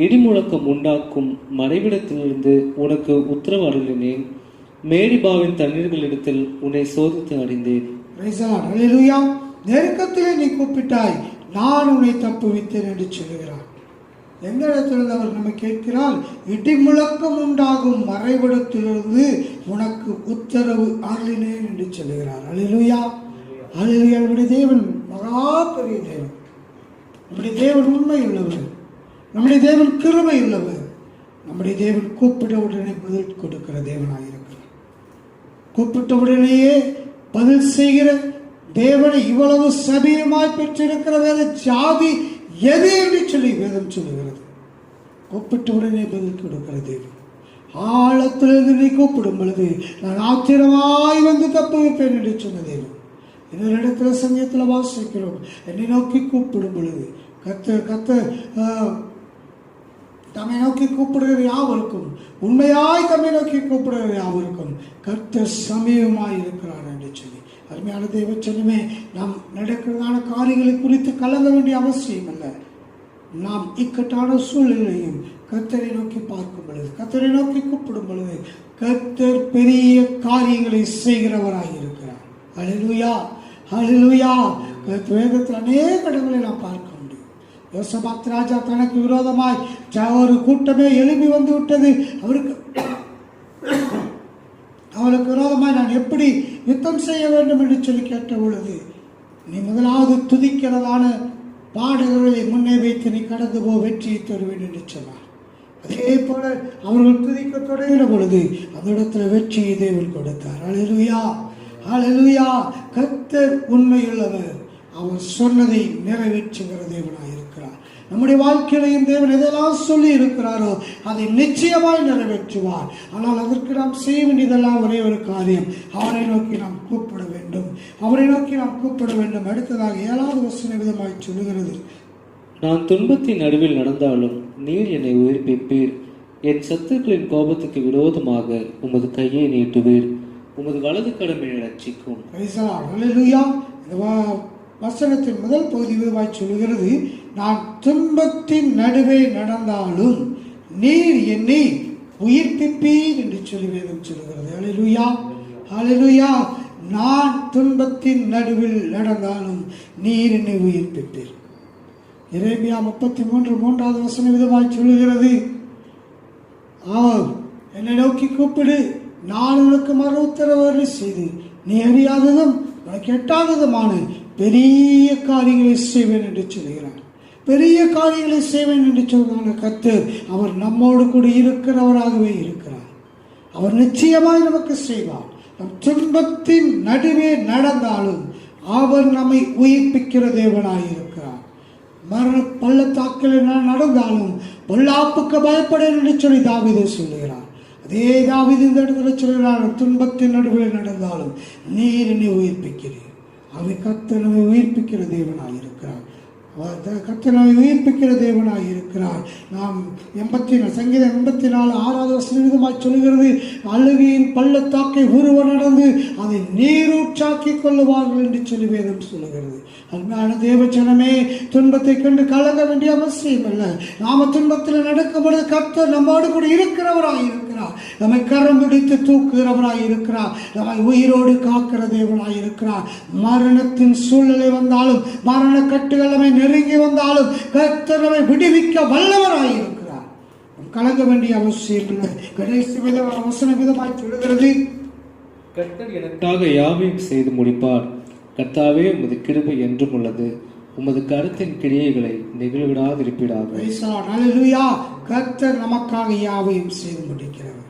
இடிமுழக்கம் உண்டாக்கும் மறைவிடத்திலிருந்து உனக்கு உத்தரவு அருளினேன், மேரிபாவின் தண்ணீர்களிடத்தில் உன்னை சோதித்து அறிந்தேன். அல்லேலூயா. நெருக்கத்திலே நீ கூப்பிட்டாய், நான் உன்னை தப்புவித்தேன் என்று சொல்லுகிறார். எந்த இடத்திலிருந்து அவர் நம்ம கேட்கிறார்? இடிமுழக்கம் உண்டாகும் மறைவிடத்திலிருந்து உனக்கு உத்தரவு அருளினேன் என்று சொல்லுகிறார். அல்லேலூயா. அல்லேலூயா. நம்முடைய தேவன் மகா பெரிய தேவன். நம்முடைய தேவன் உண்மை உள்ளவர். நம்முடைய தேவன் கிருபை உள்ளவர். நம்முடைய தேவன் கூப்பிட்ட உடனே பதில் கொடுக்கிற தேவனாயிருக்கிறார். கூப்பிட்ட உடனேயே பதில் செய்கிற தேவனை இவ்வளவு சபீயமாய் பெற்றிருக்கிற வேத ஜாதி எது என்று சொல்லி வேதம் சொல்லுகிறது. கூப்பிட்ட உடனே பதில் கொடுக்கிற தேவன். ஆழத்திலிருந்து நீ கூப்பிடும் பொழுது நான் ஆத்திரமாய் வந்து தப்பு வைப்பேன் என்று சொன்ன தேவன். இன்னொரு இடத்துல சமயத்தில் வாசிக்கிறோம், என்னை நோக்கி கூப்பிடும் பொழுது கர்த்தர் தம்மை நோக்கி கூப்பிடுகிற யாவருக்கும், உண்மையாய் தம்மை நோக்கி கூப்பிடுகிற யாவருக்கும் கர்த்தர் சமீபமாய் இருக்கிறார் என்று சொல்லி. அருமையான தேவச்சனமே, நாம் நடக்கிறதான காரியங்களை குறித்து கலங்க வேண்டிய அவசியம் அல்ல. நாம் இக்கட்டான சூழ்நிலையும் கர்த்தரை நோக்கி பார்க்கும் பொழுது, கர்த்தரை நோக்கி கூப்பிடும் பொழுது கர்த்தர் பெரிய காரியங்களை செய்கிறவராக இருக்கிறார். அல்லேலூயா. அல்லேலூயா. வேதத்தில் அநேக இடங்களை நாம் பார்க்க முடியும். யோசபாத் ராஜா தனக்கு விரோதமாய் ஒரு கூட்டமே எழுப்பி வந்து விட்டது. அவளுக்கு விரோதமாய் நான் எப்படி யுத்தம் செய்ய வேண்டும் என்று சொல்லி கேட்ட பொழுது, நீ முதலாவது துதிக்கிறதான பாடல்களை முன்னே வைத்து நீ கடந்து போ, வெற்றியை தருவேன் என்று சொன்னார். அதே போல அவர்கள் துதிக்க தொடங்கின பொழுது அந்த இடத்துல வெற்றியை தேவன் கொடுத்தார். அல்லேலூயா. அல்லேலூயா. கர்த்தர் உண்மையுள்ளவர். அவர் சொன்னதை நிறைவேற்றுகிற தேவனாய் இருக்கிறார். நம்முடைய வாழ்க்கையிலையும் தேவன் எதெல்லாம் சொல்லி இருக்கிறாரோ அதை நிச்சயமாய் நிறைவேற்றுவார். ஆனால் அதற்கு நாம் செய்ய வேண்டியதெல்லாம் ஒரே ஒரு காரியம், அவரை நோக்கி நாம் கூப்பிட வேண்டும், அவரை நோக்கி நாம் கூப்பிட வேண்டும். அடுத்ததாக 7வது வசனம் விதமாய் சொல்லுகிறது, நான் துன்பத்தின் நடுவில் நடந்தாலும் நீர் என்னை உயிர்ப்பிப்பீர். என் சத்துருக்களின் கோபத்துக்கு விரோதமாக உமது கையை நீட்டுவீர். உமது வலது கடமை ரட்சிக்கும். ஹல்லேலூயா. இந்த வசனத்தின் முதல் பகுதி விதமாய் சொல்லுகிறது, நான் துன்பத்தின் நடுவே நடந்தாலும் நீர் என்னை உயிர்ப்பிப்பீர் என்று சொல்லி வேதம் சொல்லுகிறது. ஹல்லேலூயா, ஹல்லேலூயா. நான் துன்பத்தின் நடுவில் நடந்தாலும் நீர் என்னை உயிர்ப்பிப்பீர். எரேமியா 33:3 வசனம் விதமாய் சொல்லுகிறது, என்னை நோக்கி கூப்பிடு, நான் உனக்கு மறு உத்தரவு செய்து நீ அறியாததும் உனக்கு எட்டாததுமான பெரிய காரியங்களை செய்வேன் என்று சொல்கிறார். பெரிய காரியங்களை செய்வேன் என்று சொன்ன கர்த்தர் அவர் நம்மோடு கூட இருக்கிறவராகவே இருக்கிறார். அவர் நிச்சயமாய் நமக்கு செய்வார். நம் துன்பத்தின் நடுவே நடந்தாலும் அவர் நம்மை உயிர்ப்பிக்கிற தேவனாய் இருக்கிறார். மரண பள்ளத்தாக்கில் நடந்தாலும் பொல்லாப்புக்கு பயப்படேன் என்று சொல்லி தாவீது சொல்லுகிறார். அதே தாவீது இந்த இடத்துல சொல்கிறார், துன்பத்தின் நடுவில் நடந்தாலும் நீர் என்னை உயிர்ப்பிக்கிறீர். அவை கர்த்தர் நம்மை உயிர்ப்பிக்கிற தேவனாய் இருக்கிறார். கர்த்தர் நம்மை உயிர்ப்பிக்கிற தேவனாய் இருக்கிறார். நாம் சங்கீதம் 84:6 வசனம் சொல்லுகிறது, அழுகையின் பள்ளத்தாக்கை ஒருவர் நடந்து அதை நீரூற்றாக்கி கொள்ளுவார்கள் என்று சொல்லி வேதம் சொல்லுகிறது. அன்பான தேவஜனமே, துன்பத்தை கண்டு கலங்க வேண்டிய அவசியம் அல்ல. நாம துன்பத்தில் நடக்கும் பொழுது கர்த்தர் நம்மோடு கூட இருக்கிறவராய் இருக்கிறார். நம்மை கரம் பிடித்து தூக்குகிறவராய் இருக்கிறார். நம்மை உயிரோடு காக்கிற தேவனாய் இருக்கிறார். மரணத்தின் சூழ்நிலை வந்தாலும், மரண கட்டுகள் நம்மை நெருங்கி வந்தாலும் கர்த்தர் நம்மை விடுவிக்க வல்லவராய் இருக்கிறார். கலங்க வேண்டிய அவசியம் இல்லை. கடைசி வசனம் விதமாய் சொல்லுகிறது, கர்த்தர் எனக்காக யாவையும் செய்து முடிப்பார். கர்த்தாவே, உமது கிருபை என்றும் உள்ளது. உமது கருத்தின் கிரியைகளை நெகிழ்விடாதிருப்பீராக. ஹல்லேலூயா. கர்த்தர் நமக்காக யாவையும் செய்து முடிக்கிறவர்.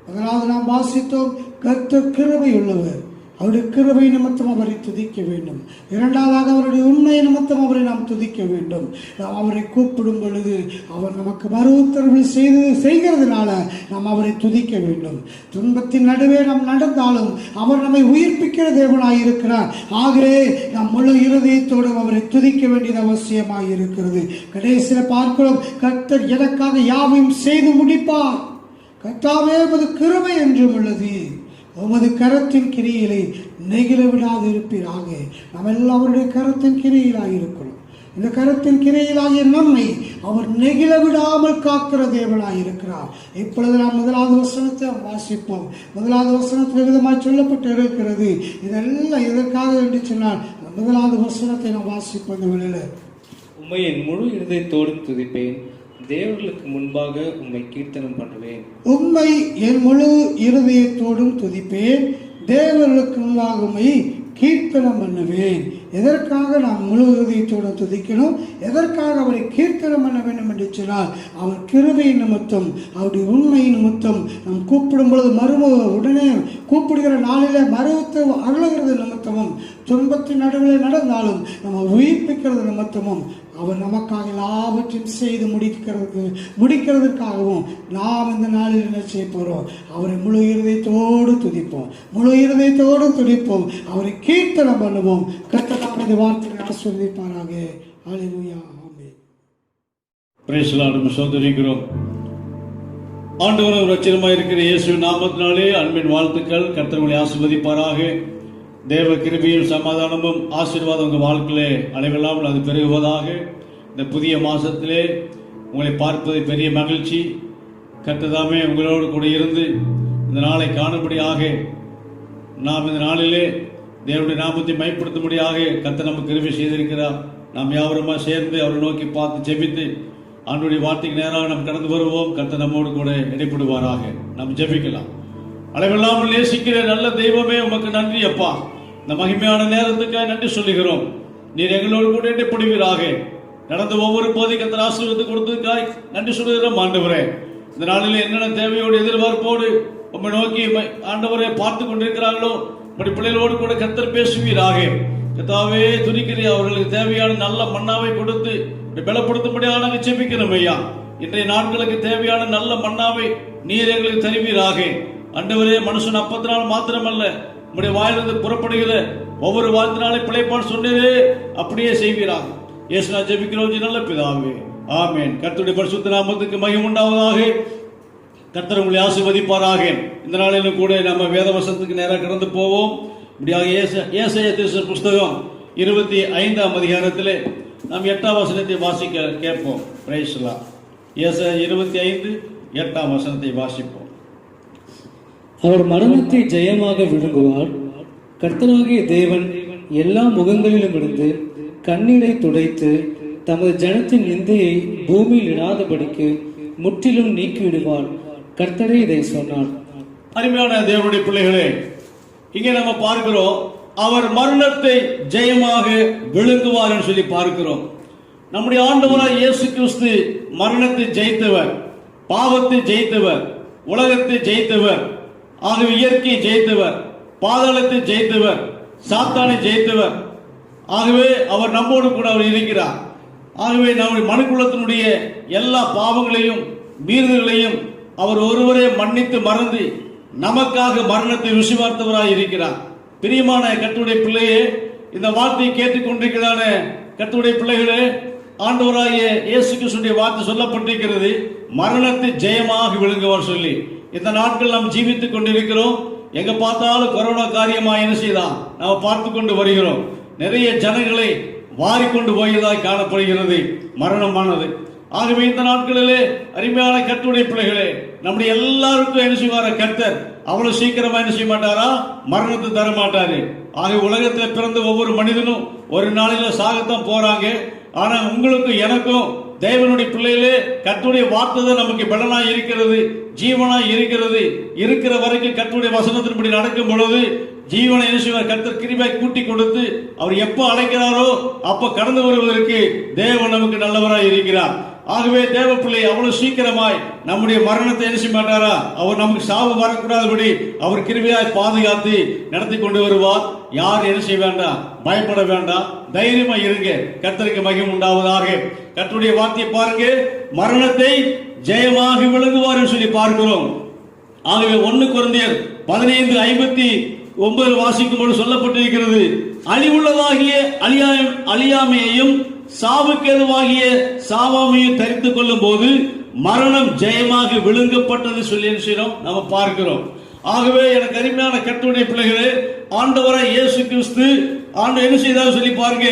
முதலாவது நாம் வாசித்தோம், கர்த்தர் கிருபை உள்ளவர். அவருடைய கிருபை நிமித்தம் அவரை துதிக்க வேண்டும். இரண்டாவதாக அவருடைய உண்மை நிமித்தம் அவரை நாம் துதிக்க வேண்டும். நாம் அவரை கூப்பிடும் பொழுது அவர் நமக்கு மறு உத்தரவு செய்கிறதுனால நாம் அவரை துதிக்க வேண்டும். துன்பத்தின் நடுவே நாம் நடந்தாலும் அவர் நம்மை உயிர்ப்பிக்கிற தேவனாய் இருக்கிறார். ஆகவே நாம் முழு இருதயத்தோடு அவரை துதிக்க வேண்டியது அவசியமாய் இருக்கிறது. கடைசியில் பார்க்கிறோம், கர்த்தர் எனக்காக யாவையும் செய்து முடிப்பார். கர்த்தாவே, உமது கிருபை என்றும் உள்ளது. உமது கரத்தின் கிரியிலே நெகிழ விடாது இருப்பீராக. நாம் எல்லாம் அவருடைய கரத்தின் கிரியிலாக இருக்கிறோம். இந்த கரத்தின் கிரியிலாகிய நம்மை அவர் நெகிழ விடாமல் காக்கிற தேவனாய் இருக்கிறார். இப்பொழுது நாம் 1வது வசனத்தை வாசிப்போம். 1வது வசனத்தில் விதமாய் சொல்லப்பட்டு இருக்கிறது. இதெல்லாம் எதற்காக என்று சொன்னால் 1வது வசனத்தை நாம் வாசிப்போம். இந்த வேளையில, உம்மை என் முழு இருதயத்தோடும் துதிப்பேன். தேவர்களுக்கு முன்பாக உம்மை கீர்த்தனம் பண்ணுவேன். உம்மை என் முழு இருதயத்தோடும் துதிப்பேன். தேவர்களுக்கு முன்பாக உம்மை கீர்த்தனம் பண்ணுவேன். எதற்காக நாம் முழு இருதயத்தோடு துதிக்கணும்? எதற்காக அவரை கீர்த்தனம் பண்ண வேண்டும் என்று சொன்னால், அவர் கிருபை நிமித்தம், அவருடைய உண்மை நிமித்தம், நாம் கூப்பிடும் பொழுது உடனே கூப்பிடுகிற நாளிலே மறுத்து அருளுகிறது நிமித்தமும், துன்பத்தின் நடுவில் நடந்தாலும் நம்ம உயிர்ப்பிக்கிறது நிமித்தமும், அவர் நமக்காக எல்லாவற்றையும் செய்து முடிக்கிறதுக்காகவும் நாம் இந்த நாளில் என்ன செய்ய போறோம்? அவரை முழு இருதயத்தோடு துதிப்போம், முழு இருதயத்தோடு துதிப்போம், அவரை கீர்த்தனம் பண்ணுவோம். கர்த்தர் இந்த வார்த்தையை ஆசீர்வதிப்பாராக. ஹல்லேலூயா, ஆமென். Praise the Lord. சோதரிக்கிறோம். ஆண்டவரும் இரட்சகருமாய் இருக்கிற இயேசுவின் நாமத்தினாலே அன்பின் வாழ்த்துக்கள். கர்த்தர் உங்களை ஆசீர்வதிப்பாராக. தேவ கிருபையும் சமாதானமும் ஆசீர்வாதம் உங்கள் வாழ்க்கையிலே அளவில்லாமல் அது பெருகுவதாக. இந்த புதிய மாசத்திலே உங்களை பார்ப்பது பெரிய மகிழ்ச்சி. கர்த்ததாமே உங்களோடு கூட இருந்து இந்த நாளை காணும்படியாக, நாம் இந்த நாளிலே தேவனுடைய நாமத்தை மைப்படுத்தும்படியாக கர்த்தர் நமக்கு கிருபை செய்திருக்கிறார். நாம் யாவருமா சேர்ந்து அவரை நோக்கி பார்த்து ஜெபித்து ஆண்டவருடைய வார்த்தைக்கு நேராக நாம் கடந்து வருவோம். கர்த்தர் நம்மோடு கூட இடைப்படுவாராக. நாம் ஜெபிக்கலாம். அளவில்லாமல் நேசிக்கிற நல்ல தெய்வமே, உமக்கு நன்றி அப்பா. இந்த மகிமையான நேரத்துக்காக நன்றி சொல்லுகிறோம். நீர் எங்களோடு கூட இடைப்படுவீராக. நடந்த ஒவ்வொரு பகுதி கர்த்தர் ஆசீர்வாதத்தை கொடுத்ததுக்காய் நன்றி சொல்லுகிறோம். ஆண்டவரே, இந்த நாளில் என்னென்ன தேவையோடு எதிர்பார்ப்போடு உம்மை நோக்கி ஆண்டவரை பார்த்து கொண்டிருக்கிறார்களோ, உங்களுடைய பிள்ளைகளோடு கூட கர்த்தர் பேசுவீராக. கர்த்தாவே துதிக்கிறேன், அவர்களுக்கு தேவையான நல்ல மன்னாவை கொடுத்து பலப்படுத்தும்படியாக நாங்கள் ஜெபிக்கிறோம் ஐயா. இன்றைய நாட்களுக்கு தேவையான நல்ல மன்னாவை நீர் எங்களுக்கு தருவீராக. ஆண்டவரே, மனுஷன் அப்பத்தினால் மாத்திரமல்ல, உம்முடைய வாயிலிருந்து புறப்படுகிற ஒவ்வொரு வார்த்தையினாலே பிழைப்பான் சொன்னதே அப்படியே செய்வீராக. இயேசு நான் ஜெபிக்கிறோம் நல்ல பிதாவே, ஆமென். கர்த்தருடைய பரிசுத்த நாமத்துக்கு மகிமை உண்டாவதாக. கர்த்தர் உங்களை ஆசீர்வதிப்பாராக. இந்த நாளிலும் கூட நம்ம வேத வசனத்துக்கு நேராக கடந்து போவோம். இப்படியாக ஏசாயா தீர்க்கதரிசன புஸ்தகம் 25ஆம் அதிகாரத்திலே நாம் 8ஆம் வசனத்தை வாசிக்க கேட்போம். Price the Lord. ஏசாயா 25:8 வசனத்தை வாசிப்போம். அவர் மரணத்தை ஜெயமாக விழுங்குவார். கர்த்தராகிய தேவன் எல்லா முகங்களிலும் இருந்து கண்ணீரை துடைத்து தமது ஜனத்தின் நிந்தையை பூமியில் இடாதபடிக்கு முற்றிலும் நீக்கிவிடுவார். கர்த்தரே இதை சொன்னார். அருமையான தேவனுடைய பிள்ளைகளே, இங்கே நம்ம பார்க்கிறோம், அவர் மரணத்தை ஜெயமாக விழுங்குவார் என்று சொல்லி பார்க்கிறோம். நம்முடைய ஆண்டவராய் இயேசு கிறிஸ்து மரணத்தை ஜெயித்தவர், பாவத்தை ஜெயித்தவர், உலகத்தை ஜெயித்தவர், ஆகவே இயற்கையை ஜெயித்தவர், பாதாளத்தை ஜெயித்தவர், சாத்தானை ஜெயித்தவர். ஆகவே அவர் நம்மோடு கூட அவர் இருக்கிறார். ஆகவே நம்முடைய மனுக்குலத்தினுடைய எல்லா பாவங்களையும் மீறுதல்களையும் அவர் ஒருவரே மன்னித்து மறந்து நமக்காக மரணத்தை ருசி பார்த்தவராய் இருக்கிறார். பிரியமான கர்த்தருடைய பிள்ளையே, இந்த வார்த்தையை கேட்டுக்கொண்டிருக்கிறான கர்த்தருடைய பிள்ளைகளே, ஆண்டவராகிய இயேசு கிறிஸ்துவினுடைய வார்த்தை சொல்லப்பட்டிருக்கிறது, மரணத்தை ஜெயமாக விழுங்குவார் சொல்லி. இந்த நாட்கள் நாம் ஜீவித்துக் கொண்டிருக்கிறோம். எங்க பார்த்தாலும் கொரோனா காரியமா என்ன செய்தான் நாம் பார்த்து கொண்டு வருகிறோம். நிறைய ஜனங்களை வாரிக்கொண்டு போயதாய் காணப்படுகிறது மரணமானது. ஆகவே இந்த நாட்களிலே அருமையான கர்த்தருடைய பிள்ளைகளே, நம்முடைய எல்லாருக்கும் என்ன செய்வார கர்த்தர் அவ்வளவு சீக்கிரமா என்ன செய்ய மாட்டாரா, மரணத்தை தர மாட்டாரு. ஆகவே உலகத்தில் பிறந்த ஒவ்வொரு மனிதனும் ஒரு நாளில சாகத்தான் போறாங்க. ஆனா உங்களுக்கும் எனக்கும் தேவனுடைய பிள்ளைகளே, கர்த்தருடைய வார்த்தை தான் நமக்கு பலனாய் இருக்கிறது, ஜீவனாய் இருக்கிறது. இருக்கிற வரைக்கும் கர்த்தருடைய வசனத்தின்படி நடக்கும் பொழுது ஜீவனை என்ன செய்வார், கர்த்தர் கிருபையாய் கூட்டி கொடுத்து அவர் எப்ப அழைக்கிறாரோ அப்ப கடந்து வருவதற்கு தேவன் நமக்கு நல்லவராய் இருக்கிறார். ஆகவே தேவ பிள்ளை அவ்வளவு சீக்கிரமாய் நம்முடைய மரணத்தை என்ன செய்ய மாட்டாரா, அவர் நமக்கு சாவு வரக்கூடாதபடி அவர் கிருபையாய் பாதுகாத்து நடத்தி கொண்டு வருவார். யார் என்ன செய்ய வேண்டாம், பயப்பட வேண்டாம், தைரியமா இருங்க. கர்த்தருக்கு மகிமை உண்டாவதாக. கர்த்தருடைய வார்த்தையை பாருங்க, மரணத்தை ஜெயமாக விழுங்குவார் சொல்லி பார்க்கிறோம். ஆகவே 1 கொரிந்தியர் 15:59 வாசிக்கும் போது சொல்லப்பட்டிருக்கிறது, அழிவுள்ளதாகிய அழியாமையையும் சாவுக்கேதுவாகிய சாவாமையும் தரித்துக் கொள்ளும் போது மரணம் ஜெயமாக விழுங்கப்பட்டது சொல்லி நம்ம பார்க்கிறோம். ஆகவே எனக்கு அருமையான கர்த்தருடைய பிள்ளைகளே, ஆண்டவராய் இயேசு கிறிஸ்து ஆண்டு என்ன செய்தார் சொல்லி பாருங்க,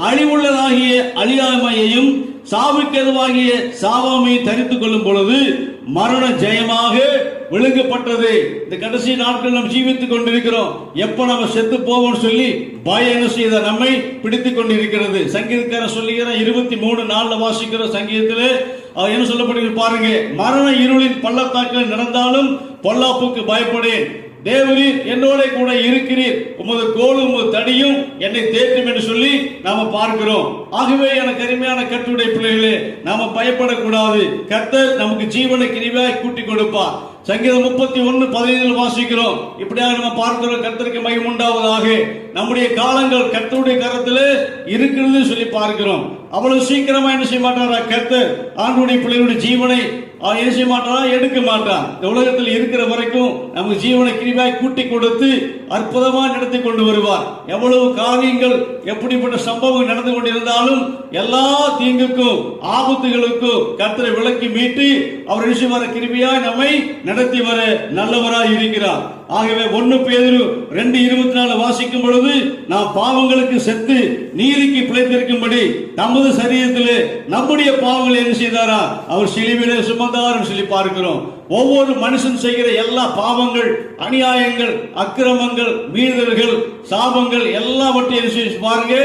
அழிவுள்ளதாகிய அழியாமையையும் சாவுக்கேதுவாகிய சாவாமையை தரித்துக் கொள்ளும் பொழுது மரணம் ஜெயமாக விழுங்கப்பட்டது. இந்த கடைசி நாட்கள் நாம் ஜீவித்துக் கொண்டிருக்கிறோம். எப்ப நம்ம செத்து போவோம் சொல்லி பயம் என்ன செய்த நம்மை பிடித்துக் கொண்டிருக்கிறது. சங்கீதக்காரர் சொல்லுகிற 23:4 வாசிக்கிற சங்கீதத்திலே அவர் என்ன சொல்லப்படுகிறது பாருங்க, மரண இருளின் பள்ளத்தாக்கில் நடந்தாலும் பொல்லாப்புக்கு பயப்படேன், தேவரீர் என்னோட கூட இருக்கிறீர், உமது கோலும் தடியும் என்னை தேற்றும் என்று சொல்லி நாம பார்க்கிறோம். ஆகவே எனக்கு அருமையான கர்த்தருடைய பிள்ளைகளே, நாம பயப்படக்கூடாது. கர்த்தர் நமக்கு ஜீவனை கிருபையாய் கூட்டி கொடுப்பார். சங்கீதம் 31:15 வாசிக்கிறோம். இப்படியாக நம்ம பார்க்கிறோம். கர்த்தருக்கு மகிமை உண்டாவதாக. நம்முடைய காலங்கள் கர்த்தருடைய கரத்திலே இருக்கிறது சொல்லி பார்க்கிறோம். அவ்வளவு சீக்கிரமா என்ன செய்ய மாட்டாரா கர்த்தர் ஆண்டவருடைய பிள்ளைகளுடைய ஜீவனை என்ன செய்ய மாட்டாரா, எடுக்க மாட்டார். இந்த உலகத்தில் இருக்கிற வரைக்கும் நமக்கு ஜீவனை கிருபையாய் கூட்டி கொடுத்து அற்புதமா நடத்தி கொண்டு வருவார். எவ்வளவு காரியங்கள் எப்படிப்பட்ட சம்பவங்கள் நடந்து கொண்டிருந்தாலும் எல்லா தீங்குக்கும் ஆபத்துகளுக்கும் கர்த்தரை விலக்கி மீட்டு அவர் என்ன செய்வார, கிருபையாய் நம்மை நடத்தி வர நல்லவராய் இருக்கிறார். ஆகவே 1 பேதுரு 2:24 வாசிக்கும் பொழுது, நாம் பாவங்களுக்கு செத்து நீதிக்கு பிழைத்திருக்கும்படி நமது சரீரத்திலே நம்முடைய பாவங்களை என்ன செய்தாரா, அவர் சிலுவையிலே சுமந்தார் சொல்லி பார்க்கிறோம். ஒவ்வொரு மனுஷன் செய்கிற எல்லா பாவங்கள், அநியாயங்கள், அக்கிரமங்கள், மீறுதல்கள், சாபங்கள் எல்லாவற்றையும் பாருங்க,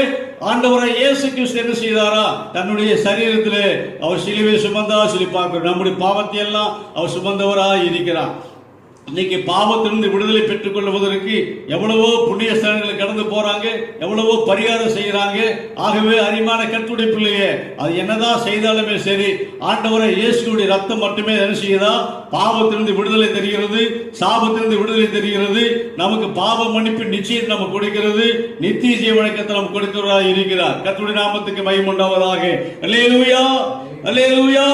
ஆண்டவராய் இயேசு கிறிஸ்து என்ன செய்தாரா, தன்னுடைய சரீரத்திலே அவர் சிலுவை சுமந்தா சொல்லி பார்க்கிறோம். நம்முடைய பாவத்தை எல்லாம் அவர் சுமந்தவராய் இருக்கிறார். இன்னைக்கு பாவத்திலிருந்து விடுதலை பெற்றுக் கொள்வதற்கு எவ்வளவோ புண்ணிய ஸ்தலங்களை கடந்து போறாங்க, எவ்வளவோ பரிகாரம் செய்யறாங்க. ஆகவே அருமையான கர்த்தருடைய பிள்ளையே, அது என்னதான் செய்தாலுமே சரி, ஆண்டவரை இயேசுடைய ரத்தம் மட்டுமே என்ன செய்யுதா? பாவத்திலிருந்து விடுதலை தெரிகிறது, சாபத்திலிருந்து விடுதலை தெரிகிறது, நமக்கு பாவ மன்னிப்பு நிச்சயம் நம்ம கொடுக்கிறது, நித்திய ஜீவனத்தை நம்ம கொடுக்கிறவராக இருக்கிறார். கர்த்தருடைய நாமத்துக்கு மகிமை உண்டாவதாக. அல்லேலூயா, அல்லேலூயா.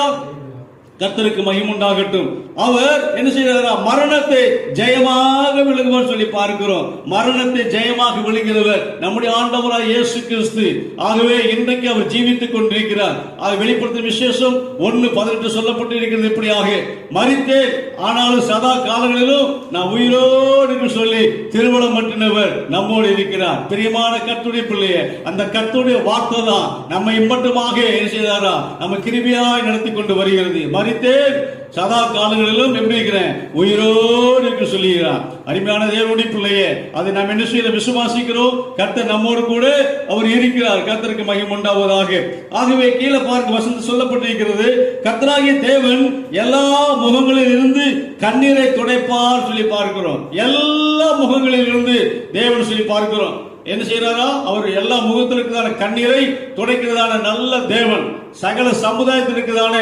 கர்த்தருக்கு மகிமை உண்டாகட்டும். அவர் என்ன செய்கிறாரா? மரணத்தை ஜெயமாக விழுங்குவார் சொல்லி பார்க்கிறோம். மரணத்தை ஜெயமாக விழுங்கிறவர் நம்முடைய ஆண்டவராய் இயேசு கிறிஸ்து. ஆகவே இன்றைக்கு அவர் ஜீவித்துக் கொண்டிருக்கிறார். வெளிப்படுத்தும் விசேஷம் 1:18 சொல்லப்பட்டிருக்கிறது. இப்படியாக மரித்தேன், ஆனாலும் சதா காலங்களிலும் நான் உயிரோடு என்று சொல்லி திருமணம் மட்டினவர் நம்மோடு இருக்கிறார். பிரியமான கர்த்தருடைய பிள்ளையே, அந்த கர்த்தருடைய வார்த்தை தான் நம்மை மட்டுமாக என்ன செய்தாரா? நம்ம கிருபையாய் நடத்தி கொண்டு வருகிறது. மரித்தேன், சதா காலங்களிலும் எப்படி இருக்கிறேன்? உயிரோடு என்று சொல்லுகிறார். அருமையான தேவனுடைய பிள்ளையே, அதை நாம் என்ன செய்ய விசுவாசிக்கிறோம். கர்த்தர் நம்மோடு கூட அவர் இருக்கிறார். கர்த்தருக்கு மகிமை உண்டாவதாக. ஆகவே கீழே பார்க்க வசனம் சொல்லப்பட்டிருக்கிறது, கர்த்தராகிய தேவன் எல்லா முகங்களில் இருந்து கண்ணீரை துடைப்பார் சொல்லி பார்க்கிறோம். எல்லா முகங்களில் இருந்து தேவன் சொல்லி பார்க்கிறோம். என்ன செய்யறாரா? அவர் எல்லா முகத்திற்குதான கண்ணீரை துடைக்கிறதான நல்ல தேவன். சகல சமுதாயத்திற்குதான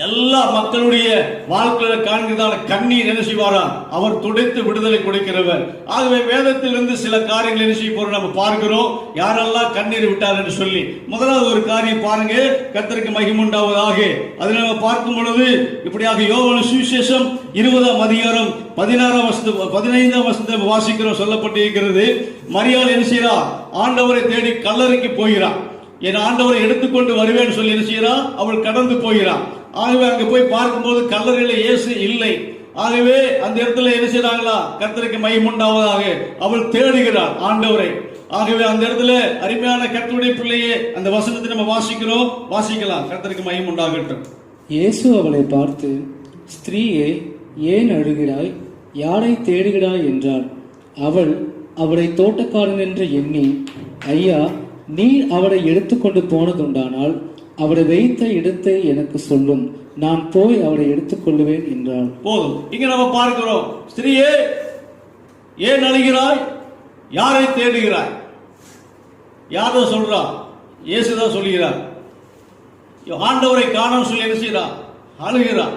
எல்லா மக்களுடைய வாழ்க்கையில காண்கிறதான கண்ணீர் என்ன செய்வாரா? அவர் துடைத்து விடுதலை கொடுக்கிறவர். ஆகவே வேதத்திலிருந்து சில காரியங்கள் என்ன செய்ய போறோம் நம்ம பார்க்கிறோம். யாரெல்லாம் கண்ணீர் விட்டார் என்று சொல்லி முதலாவது ஒரு காரியம் பாருங்க. கர்த்தருக்கு மகிமை உண்டாவதாக. அதை நம்ம பார்க்கும் பொழுது இப்படியாக யோவான் சுவிசேஷம் 20ஆம் அதிகாரம் 15ஆம் வசனத்தை வாசிக்கிறோம். சொல்லப்பட்டிருக்கிறது, மரியாள் என்ன செய்யறா? ஆண்டவரை தேடி கல்லறைக்கு போகிறார். என் ஆண்டவரை எடுத்துக்கொண்டு வருவேன் சொல்லி என்ன செய்யறா? அவள் கடந்து போகிறான். ஆகவே அங்க போய் பார்க்கும்போது கல்லறையில இயேசு இல்லை. ஆகவே அந்த இடத்துல என்ன செய்யறாங்களா? கர்த்தருக்கு மகிமை உண்டாவதாக. அவள் தேடுகிறாள் ஆண்டவரை. ஆகவே அந்த இடத்துல அருமையான கர்த்தருடைய பிள்ளையே, அந்த வசனத்தை நம்ம வாசிக்கிறோம், வாசிக்கலாம். கர்த்தருக்கு மகிமை உண்டாகட்டும். இயேசு அவளை பார்த்து, ஸ்திரீயே, ஏன் அழுகிறாய்? யாரை தேடுகிறாய் என்றார். அவள் அவரை தோட்டக்காரன் என்று எண்ணி, ஐயா, நீர் அவரை எடுத்துக்கொண்டு போனதுண்டானால் அவரை வைத்த இடத்தை எனக்கு சொல்லும், நான் போய் அவரை எடுத்துக் கொள்ளுவேன் என்றாள். போதும். இங்க நம்ம பார்க்கிறோம், ஸ்திரீயே, ஏன் அழுகிறாய்? யாரை தேடுகிறாய்? யாரோ சொல்றா? இயேசுதான் சொல்லுகிறார். ஆண்டவரை காண சொல்லி என்ன செய்யறா? அழுகிறார்.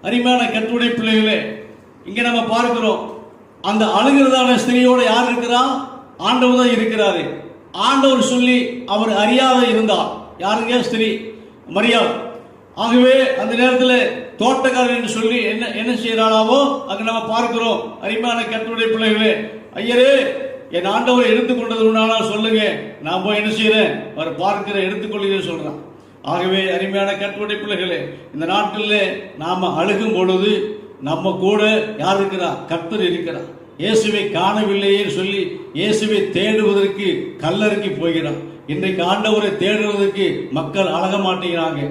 அருமையான கர்த்தருடைய பிள்ளைகளே, இங்க நம்ம பார்க்கிறோம், அந்த அழுகிறதான ஸ்திரீயோட யார் இருக்கிறா? ஆண்டவர் தான் இருக்கிறாரு. ஆண்டவர் சொல்லி அவர் அறியாத இருந்தார். யாருங்க? ஸ்திரீ மரியாள். ஆகவே அந்த நேரத்தில் தோட்டக்காரர் என்று சொல்லி என்ன செய்யறாளாவோ அங்க நம்ம பார்க்கிறோம். அருமையான கர்த்தருடைய பிள்ளைகளே, ஐயரே, என் ஆண்டவரை எடுத்துக்கொண்டது சொல்லுங்க, நான் போய் என்ன செய்யறேன்? அவர் பார்க்கிற எடுத்துக்கொள்கிறேன் சொல்றான். ஆகவே அருமையான கர்த்தருடைய பிள்ளைகளே, இந்த நாட்டில் நாம அழுகும் பொழுது நம்ம கூட யார் இருக்கிறா? கர்த்தர் இருக்கிறார். இயேசுவை காணவில்லையே சொல்லி இயேசுவை தேடுவதற்கு கல்லறைக்கு போகிறார். இன்றைக்கு ஆண்டவரை தேடுவதற்கு மக்கள் அழக மாட்டேங்கிறாங்க.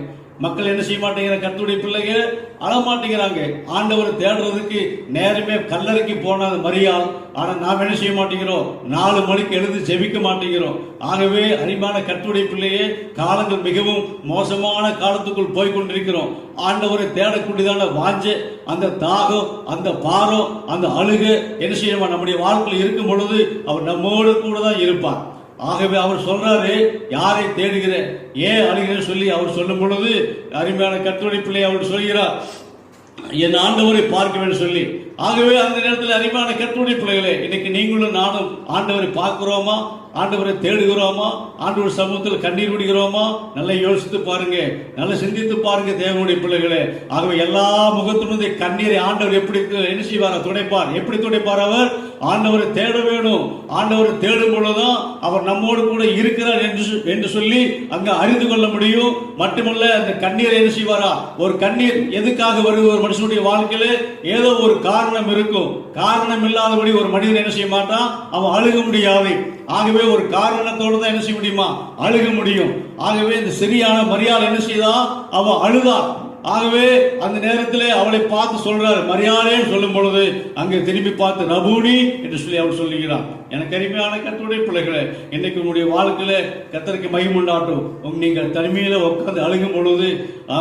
மக்கள் என்ன செய்ய மாட்டேங்கிறாங்க? கர்த்தருடைய பிள்ளைகள் அழ மாட்டேங்கிறாங்க. ஆண்டவரை தேடுறதுக்கு நேரமே கல்லறைக்கு போனது மரியாள். ஆனா நாம் என்ன செய்ய மாட்டேங்கிறோம்? 4 மணிக்கு எழுந்து ஜெபிக்க மாட்டேங்கிறோம். ஆகவே அருமையான கர்த்தருடைய பிள்ளையே, காலங்கள் மிகவும் மோசமான காலத்துக்குள் போய் கொண்டிருக்கிறோம். ஆண்டவரை தேடக்கூடியதான வாஞ்ச, அந்த தாகம், அந்த பாரம், அந்த அழுகை என்ன செய்யணும்? நம்முடைய வாழ்க்கையில் இருக்கும் பொழுது அவர் நம்மோடு கூட தான் இருப்பார். ஆகவே அவர் சொல்றாரு, யாரை தேடுகிற, ஏன் அழுகிற சொல்லி அவர் சொல்லும் பொழுது அருமையான கர்த்தருடைய பிள்ளை அவர் சொல்கிறார், என் ஆண்டவரை பார்க்க வேண்டும் சொல்லி. ஆகவே அந்த நேரத்தில் அருமையான கர்த்தருடைய பிள்ளைகளே, இன்னைக்கு நீங்களும் நானும் ஆண்டவரை பார்க்கிறோமா? ஆண்டவரை தேடுகிறோமா? ஆண்டவர் சமூகத்தில் கண்ணீர் விடுகிறோமா? நல்லா யோசித்து பாருங்க, நல்லா சிந்தித்து பாருங்க தேவனுடைய பிள்ளைகளே. ஆகவே எல்லா முகத்திலிருந்து கண்ணீரை ஆண்டவர் எப்படி என்ன செய்வார்? துடைப்பார். எப்படி துடைப்பார்? அவர் ஆண்டவரை தேட வேணும். ஆண்டவரை தேடும் பொழுதுதான் அவர் நம்மோடு கூட இருக்கிறார் என்று சொல்லி அங்க அறிந்து கொள்ள முடியும். மட்டுமல்ல, அந்த கண்ணீரை என்ன செய்வாரா? ஒரு கண்ணீர் எதுக்காக வருது? ஒரு மனுஷனுடைய வாழ்க்கையில ஏதோ ஒரு காரணம் இருக்கும். காரணம் இல்லாதபடி ஒரு மனிதன் என்ன செய்ய மாட்டான்? அவன் அழுக முடியாது. ஆகவே ஒரு காரணத்தோடு தான் என்ன செய்ய முடியுமா? அழுக முடியும். ஆகவே இந்த சரியான மரியாள் என்ன செய்தா? அவன் அழுதா. ஆகவே அந்த நேரத்தில் அவளை பார்த்து சொல்றாரு, மரியாளேன்னு சொல்லும் பொழுது அங்கே திரும்பி பார்த்து ரபூனி என்று சொல்லி அவர் சொல்லுகிறார். எனக்கு அருமையான கர்த்தருடைய பிள்ளைகளே, இன்னைக்கு உங்களுடைய வாழ்க்கையில கர்த்தருக்கு மகிமை உண்டாட்டும். நீங்கள் தனிமையில உட்கார்ந்து அழுகும் பொழுது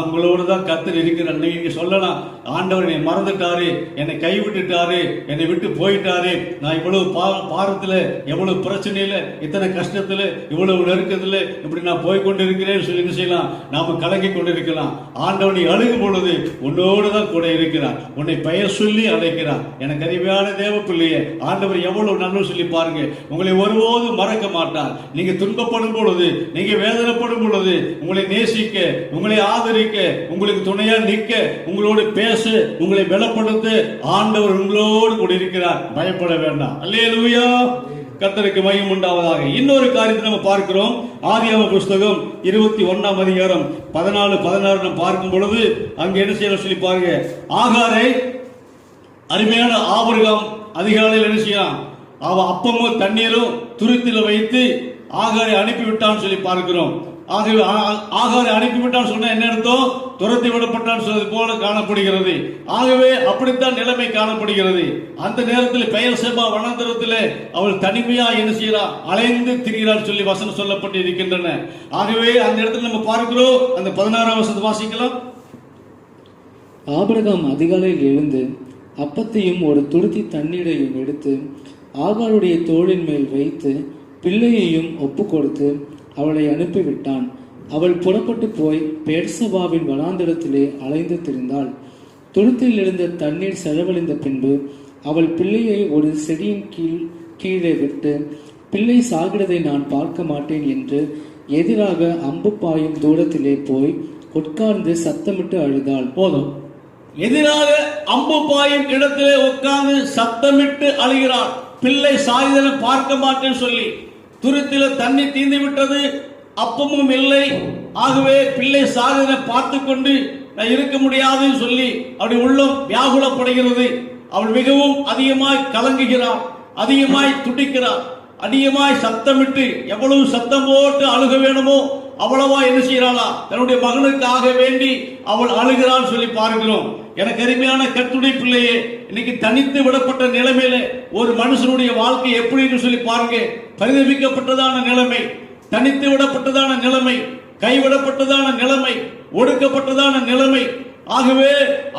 உங்களோட தான் கர்த்தர் இருக்கிறார். நீங்க சொல்லலாம், ஆண்டவர் என்னை மறந்துட்டாரு, என்னை கைவிட்டுட்டாரு, என்னை விட்டு போயிட்டாரு, நான் இவ்வளவு பாரத்துல, எவ்வளவு பிரச்சனையில, இத்தனை கஷ்டத்துல, இவ்வளவு நெருக்கத்துல இப்படி நான் போய்கொண்டு இருக்கிறேன் சொல்லி என்ன செய்யலாம், நாம கலங்கி கொண்டிருக்கலாம். ஆண்டவனை அழுகும் பொழுது உன்னோடு தான் கூட இருக்கிறார், உன்னை பெயர் சொல்லி அழைக்கிறார். எனக்கு அறிவையான தேவ பிள்ளையே, ஆண்டவர் எவ்வளவு நல்லது சொல்லி பாருங்க. உங்களை ஒருபோதும் மறக்க மாட்டார். நீங்க துன்பப்படும் பொழுது, நீங்க வேதனைப்படும் பொழுது உங்களை நேசிக்க, உங்களை ஆதரிக்க, உங்களுக்கு துணையா நிற்க, உங்களோடு பேச, உங்களை பலப்படுத்த ஆண்டவர் உங்களோடு கூட இருக்கிறார். பயப்பட வேண்டாம். அல்லேலூயா, கர்த்தருக்கு மகிமை உண்டாவதாக. இன்னொரு காரியத்தை நம்ம பார்க்கிறோம். ஆதியாகம புஸ்தகம் 21ஆம் அதிகாரம் 14-16 பார்க்கும் பொழுது அங்க என்ன செய்யணும் சொல்லி பாருங்க. ஆகாரை, அருமையான ஆபிரகாம் அதிகாலையில் என்ன செய்யலாம், அவ அப்பமும் தண்ணீரும் துருத்தில வைத்து ஆகாரை அனுப்பிவிட்டான்னு சொல்லி பார்க்கிறோம். ஆகவே ஆகாரை அனுப்பிவிட்டான்னு சொன்ன என்ன அர்த்தம், துரத்தி விடப்பட்டான்னு சொன்னது போல காணப்படுகிறது. ஆகவே அப்படித்தான் நிலைமை காணப்படுகிறது. அந்த நேரத்தில் பெயர்செபா வனாந்தரத்தில் அவள் தனிமையா என்ன செய்யறாள், அலைந்து திரிகிறாள் சொல்லி வசனம் சொல்லப்பட்டு இருக்கின்றன. ஆகவே அந்த இடத்துல நம்ம பார்க்கிறோம். அந்த 16ஆம் வசனத்தை வாசிக்கலாம். ஆபிரகாம் அதிகாலையில் எழுந்து அப்பத்தையும் ஒரு துருத்தி தண்ணீரையும் எடுத்து ஆகாருடைய தோளின் மேல் வைத்து பிள்ளையையும் ஒப்பு கொடுத்து அவளை அனுப்பிவிட்டான். அவள் புறப்பட்டு போய் பெர்சபாவின் வனாந்தரத்திலே அலைந்து திரிந்தாள். துருத்தில் இருந்த தண்ணீர் செலவழிந்த பின்பு அவள் பிள்ளையை ஒரு செடியின் கீழே விட்டு, பிள்ளை சாகிறதை நான் பார்க்க மாட்டேன் என்று எதிராக அம்பு பாயும் தூரத்திலே போய் உட்கார்ந்து சத்தமிட்டு அழுதாள். போதும். எதிராக அம்பு பாயும் இடத்திலே உட்கார்ந்து சத்தமிட்டு அழுகிறாள். பிள்ளை சாயுதனை பார்க்க மாட்டேன்னு சொல்லி, துருத்தில தண்ணி தீர்ந்து விட்டது, அப்பமும் இல்லை. ஆகவே பிள்ளை சாயுதனை பார்த்து கொண்டு நான் இருக்க முடியாதுன்னு சொல்லி அப்படி உள்ளம் வியாகுலப்படுகிறது. அவள் மிகவும் அதிகமாய் கலங்குகிறாள், அதிகமாய் துடிக்கிறாள், அதிகமாய் சத்தமிட்டு, எவ்வளவு சத்தம் போட்டு அழுக வேணுமோ அவ்வளவா என்ன செய்யறாளா, தன்னுடைய மகனுக்காக வேண்டி அவள் அழுகிறாள் சொல்லி பார்க்கிறோம். எனக்கு அருமையான கர்த்தருடைய பிள்ளையே, இன்னைக்கு தனித்து விடப்பட்ட நிலைமையில ஒரு மனுஷனுடைய வாழ்க்கை எப்படின்னு சொல்லி பாருங்க. பரிதபிக்கப்பட்டதான நிலைமை, தனித்து விடப்பட்டதான நிலைமை, கைவிடப்பட்டதான நிலைமை, ஒடுக்கப்பட்டதான நிலைமை. ஆகவே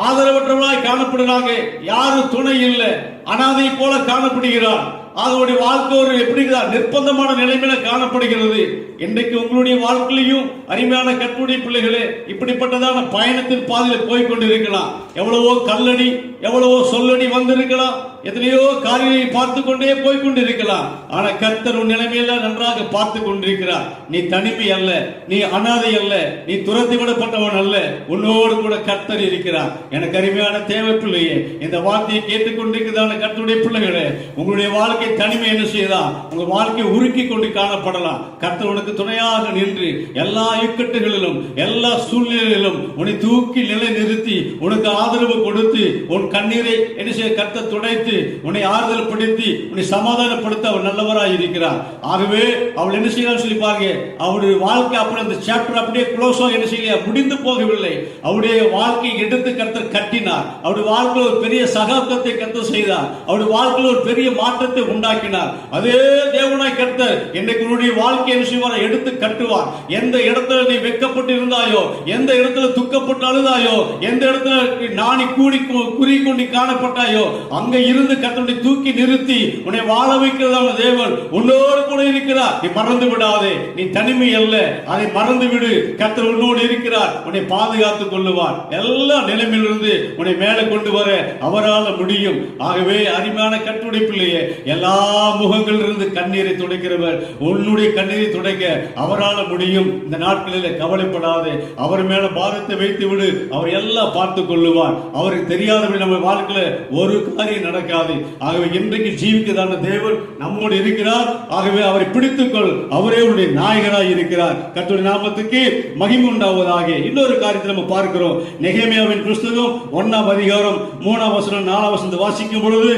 ஆதரவற்றவர்களாய் காணப்படுகிறாங்க. யாரும் துணை இல்லை, அனாதை போல காணப்படுகிறார். அவருடைய வாழ்க்கை ஒரு எப்படி நிர்பந்தமான நிலைமையில காணப்படுகிறது. இன்றைக்கு உங்களுடைய வாழ்க்கையிலையும் அருமையான கர்த்தருடைய பிள்ளைகளே, இப்படிப்பட்டதான பயணத்தின் பாதையில போய்கொண்டிருக்கலாம். எவ்வளவோ கல்லடி, எவ்வளவோ சொல்லடி வந்திருக்கலாம், எத்தனையோ காரியங்களை பார்த்து கொண்டே போய்கொண்டிருக்கலாம். ஆனா கர்த்தர் உன் நிலைமையில நன்றாக பார்த்து கொண்டிருக்கிறார். நீ தனிமை அல்ல, நீ அனாதை அல்ல, நீ துரத்தி விடப்பட்டவன் அல்ல, உன்னோடு கூட கர்த்தர் இருக்கிறார். எனக்கு அருமையான தேவை பிள்ளையே, இந்த வார்த்தையை கேட்டுக்கொண்டிருக்கிறதான கர்த்தருடைய பிள்ளைகளே, உங்களுடைய வாழ்க்கை தனிமை என்ன செய்யலாம், உங்க வாழ்க்கையை உருக்கி கொண்டு காணப்படலாம். கர்த்தர் உனக்கு துணையாக நின்று எல்லா இக்கட்டுகளிலும் எல்லா சூழ்நிலைகளிலும் உன்னை தூக்கி நிலை நிறுத்தி உனக்கு ஆதரவு கொடுத்து உன் கண்ணீரை என்ன செய்ய கர்த்தர் துடைத்து உன்னை ஆறுதல் படுத்தி உன்னை சமாதானப்படுத்த அவர் நல்லவராய் இருக்கிறார். ஆகவே அவள் என்ன செய்யலாம் சொல்லி பாருங்க. அவருடைய வாழ்க்கை அப்படி அந்த சாப்டர் அப்படியே க்ளோஸா என்ன செய்யல, முடிந்து போகவில்லை. அவருடைய வாழ்க்கையை எடுத்து கர்த்தர் கட்டினார். அவருடைய வாழ்க்கையில் ஒரு பெரிய சகாப்தத்தை கர்த்தர் செய்தார். அவருடைய வாழ்க்கையில் ஒரு பெரிய மாற்றத்தை உண்டாக்கினார். அதே தேவனாய் கர்த்தர் இன்றைக்கு உன்னுடைய வாழ்க்கை என்ன செய்வார், எடுத்து கட்டுவார். எந்த இடத்துல நீ வெட்கப்பட்டு இருந்தாயோ, எந்த இடத்துல துக்கப்பட்டு அழுதாயோ, எந்த இடத்துல நாணி கூடி குறி கொண்டு காணப்பட்டாயோ, அங்க இருந்து கர்த்தருடைய தூக்கி நிறுத்தி உன்னை வாழ வைக்கிறதான தேவன் உன்னோடு கூட இருக்கிறார். நீ மறந்து விடாதே, நீ தனிமை அல்ல, அதை மறந்து விடு. கர்த்தர் உன்னோடு இருக்கிறார், உன்னை பாதுகாத்துக் கொள்ளுவார். எல்லா நிலைமையிலிருந்து உன்னை மேலே கொண்டு வர அவரால் முடியும். ஆகவே அருமையான கர்த்தருடைய பிள்ளையே, எல்லா முகங்களிலிருந்து கண்ணீரை துடைக்கிறவர், உன்னுடைய கண்ணீரை துடைக்க அவரால் முடியும். இந்த நாட்களில் கவலைப்படாதே, அவர் மேல பாரத்தை வைத்து விடு, அவர் எல்லாம் பார்த்துக் கொள்ளுவார். அவருக்கு தெரியாதபடி நம்ம வாழ்க்கையில ஒரு காரியம் நடக்காது. ஆகவே இன்றைக்கு ஜீவிக்கதான தேவன் நம்மோடு இருக்கிறார். ஆகவே அவரை பிடித்துக்கொள், அவரே உன்னுடைய நாயகராய் இருக்கிறார். கர்த்தருடைய நாமத்துக்கு மகிமை உண்டாவதாக. இன்னொரு காரியத்தை நம்ம பார்க்கிறோம். நெகேமியாவின் புஸ்தகம் 1ஆம் அதிகாரம் 3ஆம் வசனம் 4ஆம் வசனத்தை வாசிக்கும் பொழுது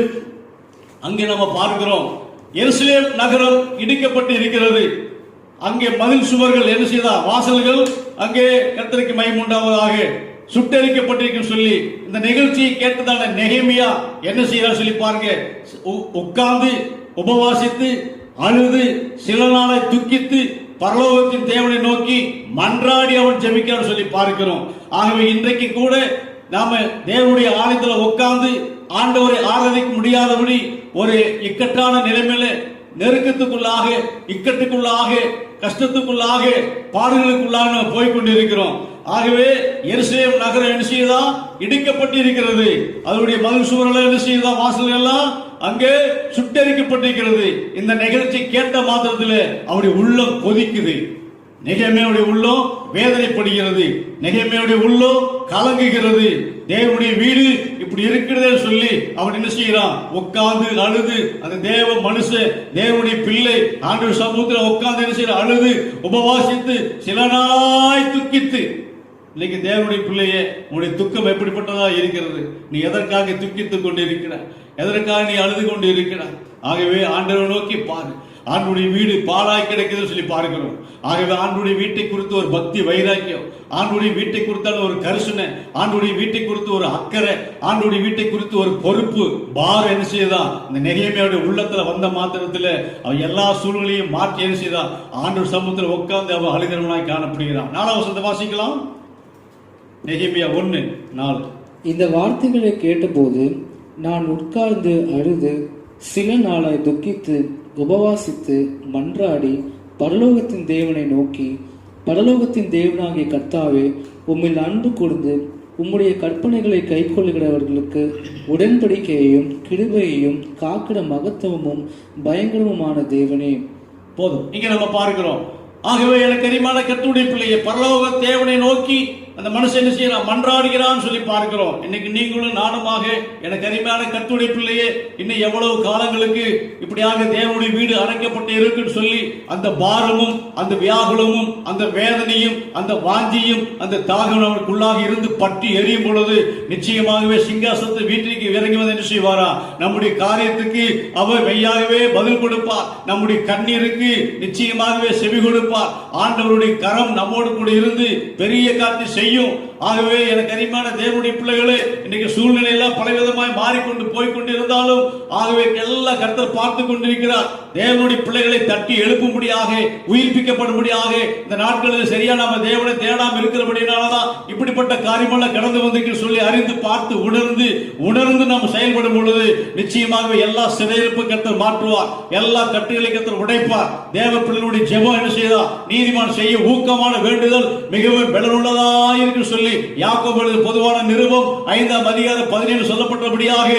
அங்கே நம்ம பார்க்கிறோம், எருசலேம் நகரம் இடிக்கப்பட்டு இருக்கிறது. அங்கே மதில் சுவர்கள் என்ன செய்தா, வாசல்கள் அங்கே கர்த்தருக்கு மகிமை உண்டாவதாக சுட்டரிக்கப்பட்டிருக்கு சொல்லி இந்த நிகழ்ச்சியை கேட்டதான நெகேமியா என்ன செய்யறார் சொல்லி பாருங்க. உட்கார்ந்து உபவாசித்து அழுது சில நாளை துக்கித்து பரலோகத்தின் தேவனை நோக்கி மன்றாடி அவன் ஜெபிக்கிறான் சொல்லி பார்க்கிறோம். ஆகவே இன்றைக்கு கூட நாம தேவனுடைய ஆலயத்தில் உட்கார்ந்து ஆண்டவரை ஆராதிக்க முடியாதபடி ஒரு இக்கட்டான நிலைமையில நெருக்கத்துக்குள்ளாக, இக்கட்டுக்குள்ளாக, கஷ்டத்துக்குள்ளாக, பாடுகளுக்குள்ளாக நாம் போய்கொண்டிருக்கிறோம். ஆகவே எருசலேம் நகரம் என்ன செய்தா? இடிக்கப்பட்டிருக்கிறது. அதனுடைய மதில் சுவர்கள் என்ன செய்தா? வாசல்கள் எல்லாம் அங்கே சுட்டரிக்கப்பட்டிருக்கிறது. இந்த நிகழ்ச்சி கேட்ட மாத்திரத்தில் அவருடைய உள்ளம் கொதிக்குது. நெகேமியாவுடைய உள்ளம் வேதனைப்படுகிறது. நெகேமியாவுடைய உள்ளம் கலங்குகிறது. தேவனுடைய வீடு இப்படி இருக்கிறதே சொல்லி அவன் என்ன செய்யறான்? உட்கார்ந்து அழுது, அந்த தேவ மனுஷன், தேவனுடைய பிள்ளை ஆண்டவர் சமூகத்தில் உட்கார்ந்து என்ன செய்யற? அழுது உபவாசித்து சில நாள் துக்கித்து. இன்னைக்கு தேவனுடைய பிள்ளையே, உன்னுடைய துக்கம் எப்படிப்பட்டதா இருக்கிறது? நீ எதற்காக துக்கித்துக் கொண்டு இருக்கிறாய்? எதற்காக நீ அழுது கொண்டு இருக்கிறாய்? ஆகவே ஆண்டவரை நோக்கி பாரு. ஆண்டுடைய வீடு பாழாய் கிடைக்குதுன்னு சொல்லி பார்க்கிறோம். ஆகவே ஆண்டுடைய வீட்டை குறித்து ஒரு பக்தி வைராக்கியம், ஆண்டுடைய வீட்டை குறித்தான ஒரு கரிசனை, ஆண்டுடைய வீட்டை குறித்து ஒரு அக்கறை, ஆண்டுடைய வீட்டை குறித்து ஒரு பொறுப்பு பார் என்ன செய்தான்? இந்த நெகேமியாவுடைய உள்ளத்துல வந்த மாத்திரத்துல அவன் எல்லா சூழ்நிலையும் மாற்றி என்ன செய்தான்? ஆண்டவர் சமூகத்தில் உட்கார்ந்து அவன் அழுகிறவனாய் காணப்படுகிறான். 4ஆம் வசனத்தை வாசிக்கலாம். நெகேமியா 1:4. இந்த வார்த்தைகளை கேட்டபோது நான் உட்கார்ந்து அழுது சில நாளாய் துக்கித்து உபவாசித்து மன்றாடி பரலோகத்தின் தேவனை நோக்கி, பரலோகத்தின் தேவனாகிய கர்த்தாவே, உம்மில் அன்பு கூர்ந்து உம்முடைய கற்பனைகளை கைக்கொள்கிறவர்களுக்கு உடன்படிக்கையையும் கிருபையையும் காக்கிற மகத்துவமும் பயங்கரமுமான தேவனே. போதும், இங்க நம்ம பார்க்கிறோம். ஆகவே எனக்கு அறிமான கர்த்தருடைய பிள்ளையை, பரலோக தேவனை நோக்கி அந்த மனுஷன் என்ன செய்யறான்? மன்றாடுகிறான்னு சொல்லி பார்க்கிறோம். இன்னைக்கு நீங்களும் நானுமாக எனக்கு அருமையான கர்த்தருடைய பிள்ளையே, இன்னும் எவ்வளவு காலங்களுக்கு இப்படியாக தேவனுடைய வீடு அடைக்கப்பட்டு இருக்குன்னு சொல்லி அந்த பாரமும் அந்த வியாகுலமும் அந்த வேதனையும் அந்த வாஞ்சியும் அந்த தாகம் அவனுக்குள்ளாக இருந்து பற்றி எரியும் பொழுது நிச்சயமாகவே சிங்காசனத்தை வீட்டிற்கு இறங்கி வந்து என்ன செய்வாரா? நம்முடைய காரியத்துக்கு அவர் மெய்யாகவே பதில் கொடுப்பார். நம்முடைய கண்ணீருக்கு நிச்சயமாகவே செவி கொடுப்பார். ஆண்டவருடைய கரம் நம்மோடு கூட இருந்து பெரிய காரியத்தை செய்யும். ஆகவே எனக்கு அருமையான தேவனுடைய பிள்ளைகளே, இன்னைக்கு சூழ்நிலை எல்லாம் பலவிதமாய் மாறிக்கொண்டு போய்கொண்டு இருந்தாலும் ஆகவே எல்லா கர்த்தர் பார்த்து கொண்டிருக்கிறார். தேவனுடைய பிள்ளைகளை தட்டி எழுப்பும்படியாக, உயிர்ப்பிக்கப்படும்படியாக இந்த நாட்களில் சரியா நாம தேவனை தேடாம இருக்கிறபடினாலதான் இப்படிப்பட்ட காரியமெல்லாம் கடந்து வந்து சொல்லி அறிந்து பார்த்து உணர்ந்து நாம் செயல்படும் பொழுது நிச்சயமாகவே எல்லா சிறையிருப்பு கர்த்தர் மாற்றுவார். எல்லா கட்டுகளை கர்த்தர் உடைப்பார். தேவ பிள்ளைகளுடைய ஜெபம் என்ன செய்தா? நீதிமான் செய்ய ஊக்கமான வேண்டுதல் மிகவும் பலனுள்ளதா இருக்கு சொல்லி யாக்கோபு பொதுவான நிருபம் 5ஆம் அதிகாரம் 17 சொல்லப்பட்டபடியாக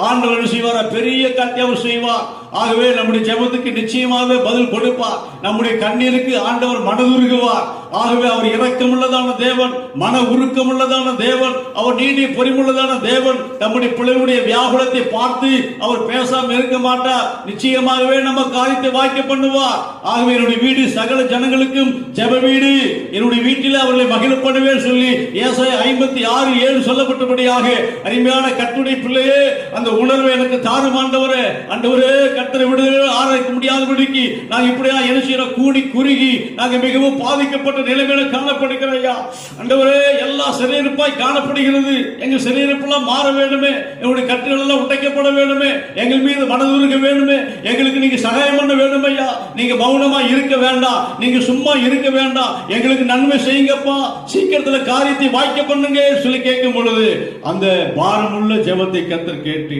ஆண்டவர் என்ன செய்வார்? பெரிய காரியத்தை செய்வார். ஆகவே நம்முடைய ஜெபத்துக்கு நிச்சயமாக பதில் கொடுப்பார். நம்முடைய கண்ணீருக்கு ஆண்டவர் மனதுருகுவார். ஆகவே அவர் இரக்கமுள்ளதான தேவன், மன உருக்கமுள்ளதான தேவன், அவர் நீடிய பொறுமுள்ளதான தேவன். நம்முடைய பிள்ளைகளுடைய வியாகுலத்தை பார்த்து அவர் பேசாம இருக்க மாட்டார். நிச்சயமாகவே நம்ம காரியத்தை வாய்க்க பண்ணுவார். ஆகவே என்னுடைய வீடு சகல ஜனங்களுக்கும் ஜெப வீடு, என்னுடைய வீட்டில் அவர்களை மகிழ பண்ணுவேன் சொல்லி ஏசாயா 56:7 சொல்லப்பட்டபடியாக அருமையான கர்த்தருடைய பிள்ளையே, அந்த உணர்வை எனக்கு தாரும் ஆண்டவரே. ஆண்டவரே, கர்த்தரை விடுதலை ஆராய்க்க முடியாதபடிக்கு நாங்க இப்படியா என்ன செய்யறோம்? கூடி குறுகி நாங்க மிகவும் பாதிக்கப்பட்ட நிலைமையில காணப்படுகிறோம். ஆண்டவரே, எல்லா சிறையிருப்பாய் காணப்படுகிறது. எங்க சிறையிருப்பெல்லாம் மாற வேண்டுமே, எங்களுடைய கட்டுகள் எல்லாம் உடைக்கப்பட வேண்டுமே, எங்கள் மீது மனதுருக வேண்டுமே, எங்களுக்கு நீங்க சகாயம் பண்ண வேண்டும் ஐயா. நீங்க மௌனமா இருக்க வேண்டாம், நீங்க சும்மா இருக்க வேண்டாம், எங்களுக்கு நன்மை செய்யுங்கப்பா, சீக்கிரத்துல காரியத்தை வாய்க்க பண்ணுங்க சொல்லி கேட்கும் பொழுது அந்த பாரமுள்ள ஜெபத்தை கர்த்தர் கேட்டு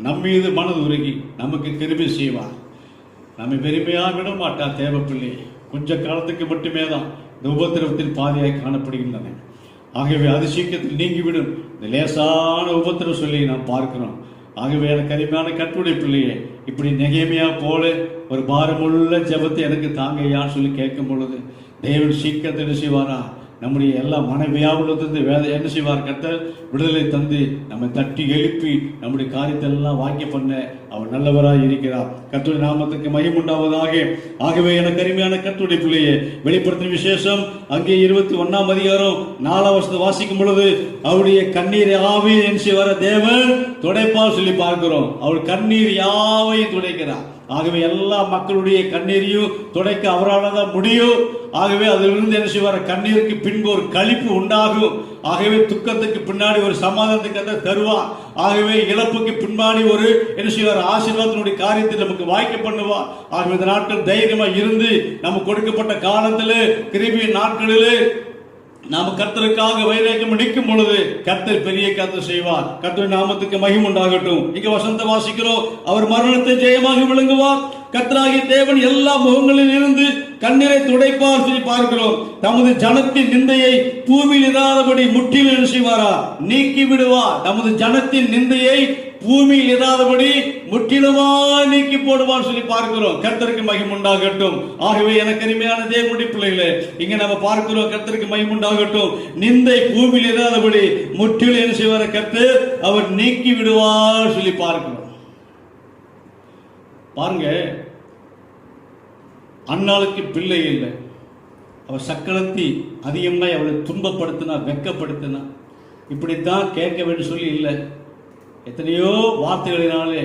நம்மீது மனது உருகி நமக்கு கிருபை செய்வார். நம்மை பெருமையா விட மாட்டார். தேவ பிள்ளை கொஞ்ச காலத்துக்கு மட்டுமே தான் இந்த உபத்திரவத்தில் பாதியாய் காணப்படுகின்றன. ஆகவே அது சீக்கிரத்தில் நீங்கிவிடும். இந்த லேசான உபத்திரம் சொல்லி நாம் பார்க்கிறோம். ஆகவே எனக்கு அருமையான கர்த்தருடைய பிள்ளையே, இப்படி நெகேமியா போல ஒரு பாரமுள்ள ஜெபத்தை எனக்கு தாங்கையான்னு சொல்லி கேட்கும் பொழுது தேவன் சீக்கிரத்தை என்ன செய்வாரா? நம்முடைய எல்லா மனைவியாவுலத்திலிருந்து வேத என்ன செய்வார்? கர்த்தர் விடுதலை தந்து நம்மை தட்டி எழுப்பி நம்முடைய காரியத்தை எல்லாம் வாக்கிய பண்ண அவர் நல்லவராய் இருக்கிறார். கர்த்தருடைய நாமத்துக்கு மகிமை உண்டாவதாக. ஆகவே எனக்கு அருமையான கர்த்தருடைய பிள்ளையே, வெளிப்படுத்தின விசேஷம் அங்கே 21ஆம் அதிகாரம் 4ஆம் வசனத்தை வாசிக்கும் பொழுது அவருடைய கண்ணீர் யாவையும் என்ன செய்வார்? தேவன் துடைப்பார் சொல்லி பார்க்கிறோம். அவர் கண்ணீர் யாவையும் துடைக்கிறார். ஆகவே எல்லா மக்களுடைய கண்ணீரையும் துடைக்க அவரால் தான் முடியும். ஆகவே அதிலிருந்து என்ன செய்வார், கண்ணீருக்கு பின்பு ஒரு களிப்பு உண்டாகும். ஆகவே துக்கத்துக்கு பின்னாடி ஒரு சமாதானத்துக்கு தருவார். ஆகவே இழப்புக்கு பின்னாடி ஒரு என்ன செய்வார், ஆசீர்வாதத்தினுடைய காரியத்தை நமக்கு வாய்க்க பண்ணுவார். ஆகவே இந்த நாட்கள் தைரியமா இருந்து நமக்கு கொடுக்கப்பட்ட காலத்தில் கிருபையின் நாட்களில் நாம் கர்த்தருக்காக வைராக்கியம் நிற்கும் பொழுது கர்த்தர் பெரிய காரியம் செய்வார். கர்த்தருடைய நாமத்துக்கு மகிமை உண்டாகட்டும். இங்க வசந்த வாசிக்கிறோம், அவர் மரணத்தை ஜெயமாக விளங்குவார். கர்த்தராகிய தேவன் எல்லா முகங்களில் இருந்து கண்ணீரை துடைப்பார் சொல்லி பார்க்கிறோம். தமது ஜனத்தின் நிந்தையை பூமியில் இராதபடி முற்றிலும் செய்வாரா, நீக்கி விடுவார். தமது ஜனத்தின் நிந்தையை பூமியில் இராதபடி முற்றிலுமாய் நீக்கி போடுவார் சொல்லி பார்க்கிறோம். கர்த்தருக்கு மகிமை உண்டாகட்டும். ஆகவே எனக்கு அருமையான தேவனுடைய பிள்ளைகளே, இங்க நம்ம பார்க்கிறோம், கர்த்தருக்கு மகிமை உண்டாகட்டும். நிந்தை பூமியில் இராதபடி முற்றிலும் என்ன செய்வார கர்த்தர், அவர் நீக்கி விடுவார் சொல்லி பார்க்கிறோம். பாருங்க, அன்னாளுக்கு பிள்ளை இல்லை, அவர் சக்களத்தி அதிகமாய் அவளை துன்பப்படுத்தினா, வெக்கப்படுத்தினா. இப்படித்தான் கேட்க வேண்டும் சொல்லி இல்லை, எத்தனையோ வார்த்தைகளினாலே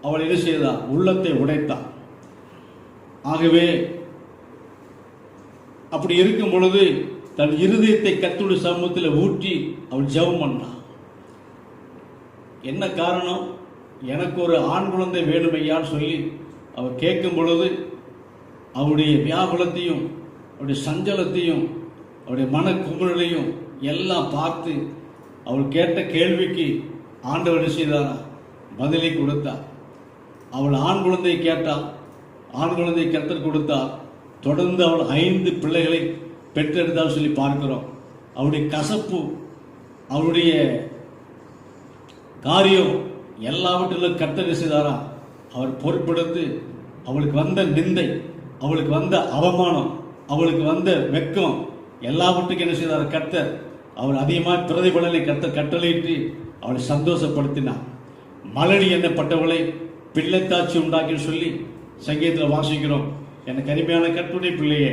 அவள் என்ன செய்தா, உள்ளத்தை உடைத்தாள். ஆகவே அப்படி இருக்கும் பொழுது தன் இருதயத்தை கர்த்தருடைய சமூகத்தில் ஊற்றி அவள் ஜெபம் பண்ணாள். என்ன காரணம், எனக்கு ஒரு ஆண் குழந்தை வேணுமையான்னு சொல்லி அவர் கேட்கும் பொழுது அவருடைய வியாகுலத்தையும் அவருடைய சஞ்சலத்தையும் அவருடைய மன குமுறலையும் எல்லாம் பார்த்து அவள் கேட்ட கேள்விக்கு ஆண்டவர் செய்தாரா, பதிலை கொடுத்தார். அவள் ஆண் குழந்தையை கேட்டாள், ஆண் குழந்தையை கர்த்தர் கொடுத்தார். தொடர்ந்து அவள் 5 பிள்ளைகளை பெற்றெடுத்தால் சொல்லி பார்க்கிறோம். அவருடைய கசப்பு, அவருடைய காரியம் எல்லாவற்றிலும் கர்த்தர் செய்தாரா, அவர் பொறுப்பெடுத்து அவளுக்கு வந்த நிந்தை, அவளுக்கு வந்த அவமானம், அவளுக்கு வந்த வெக்கம் எல்லாவற்றுக்கும் என்ன செய்தார் கர்த்தர், அவர் அதிகமாக பிரதிபலனை கர்த்தர் கட்டளையிட்டு அவளை சந்தோஷப்படுத்தினார். மலடி எண்ணப்பட்டவளை பிள்ளைத்தாட்சி உண்டாக்கி சொல்லி சங்கீதத்தில் வாசிக்கிறோம். எனக்கு அருமையான கர்த்தருடைய பிள்ளையே,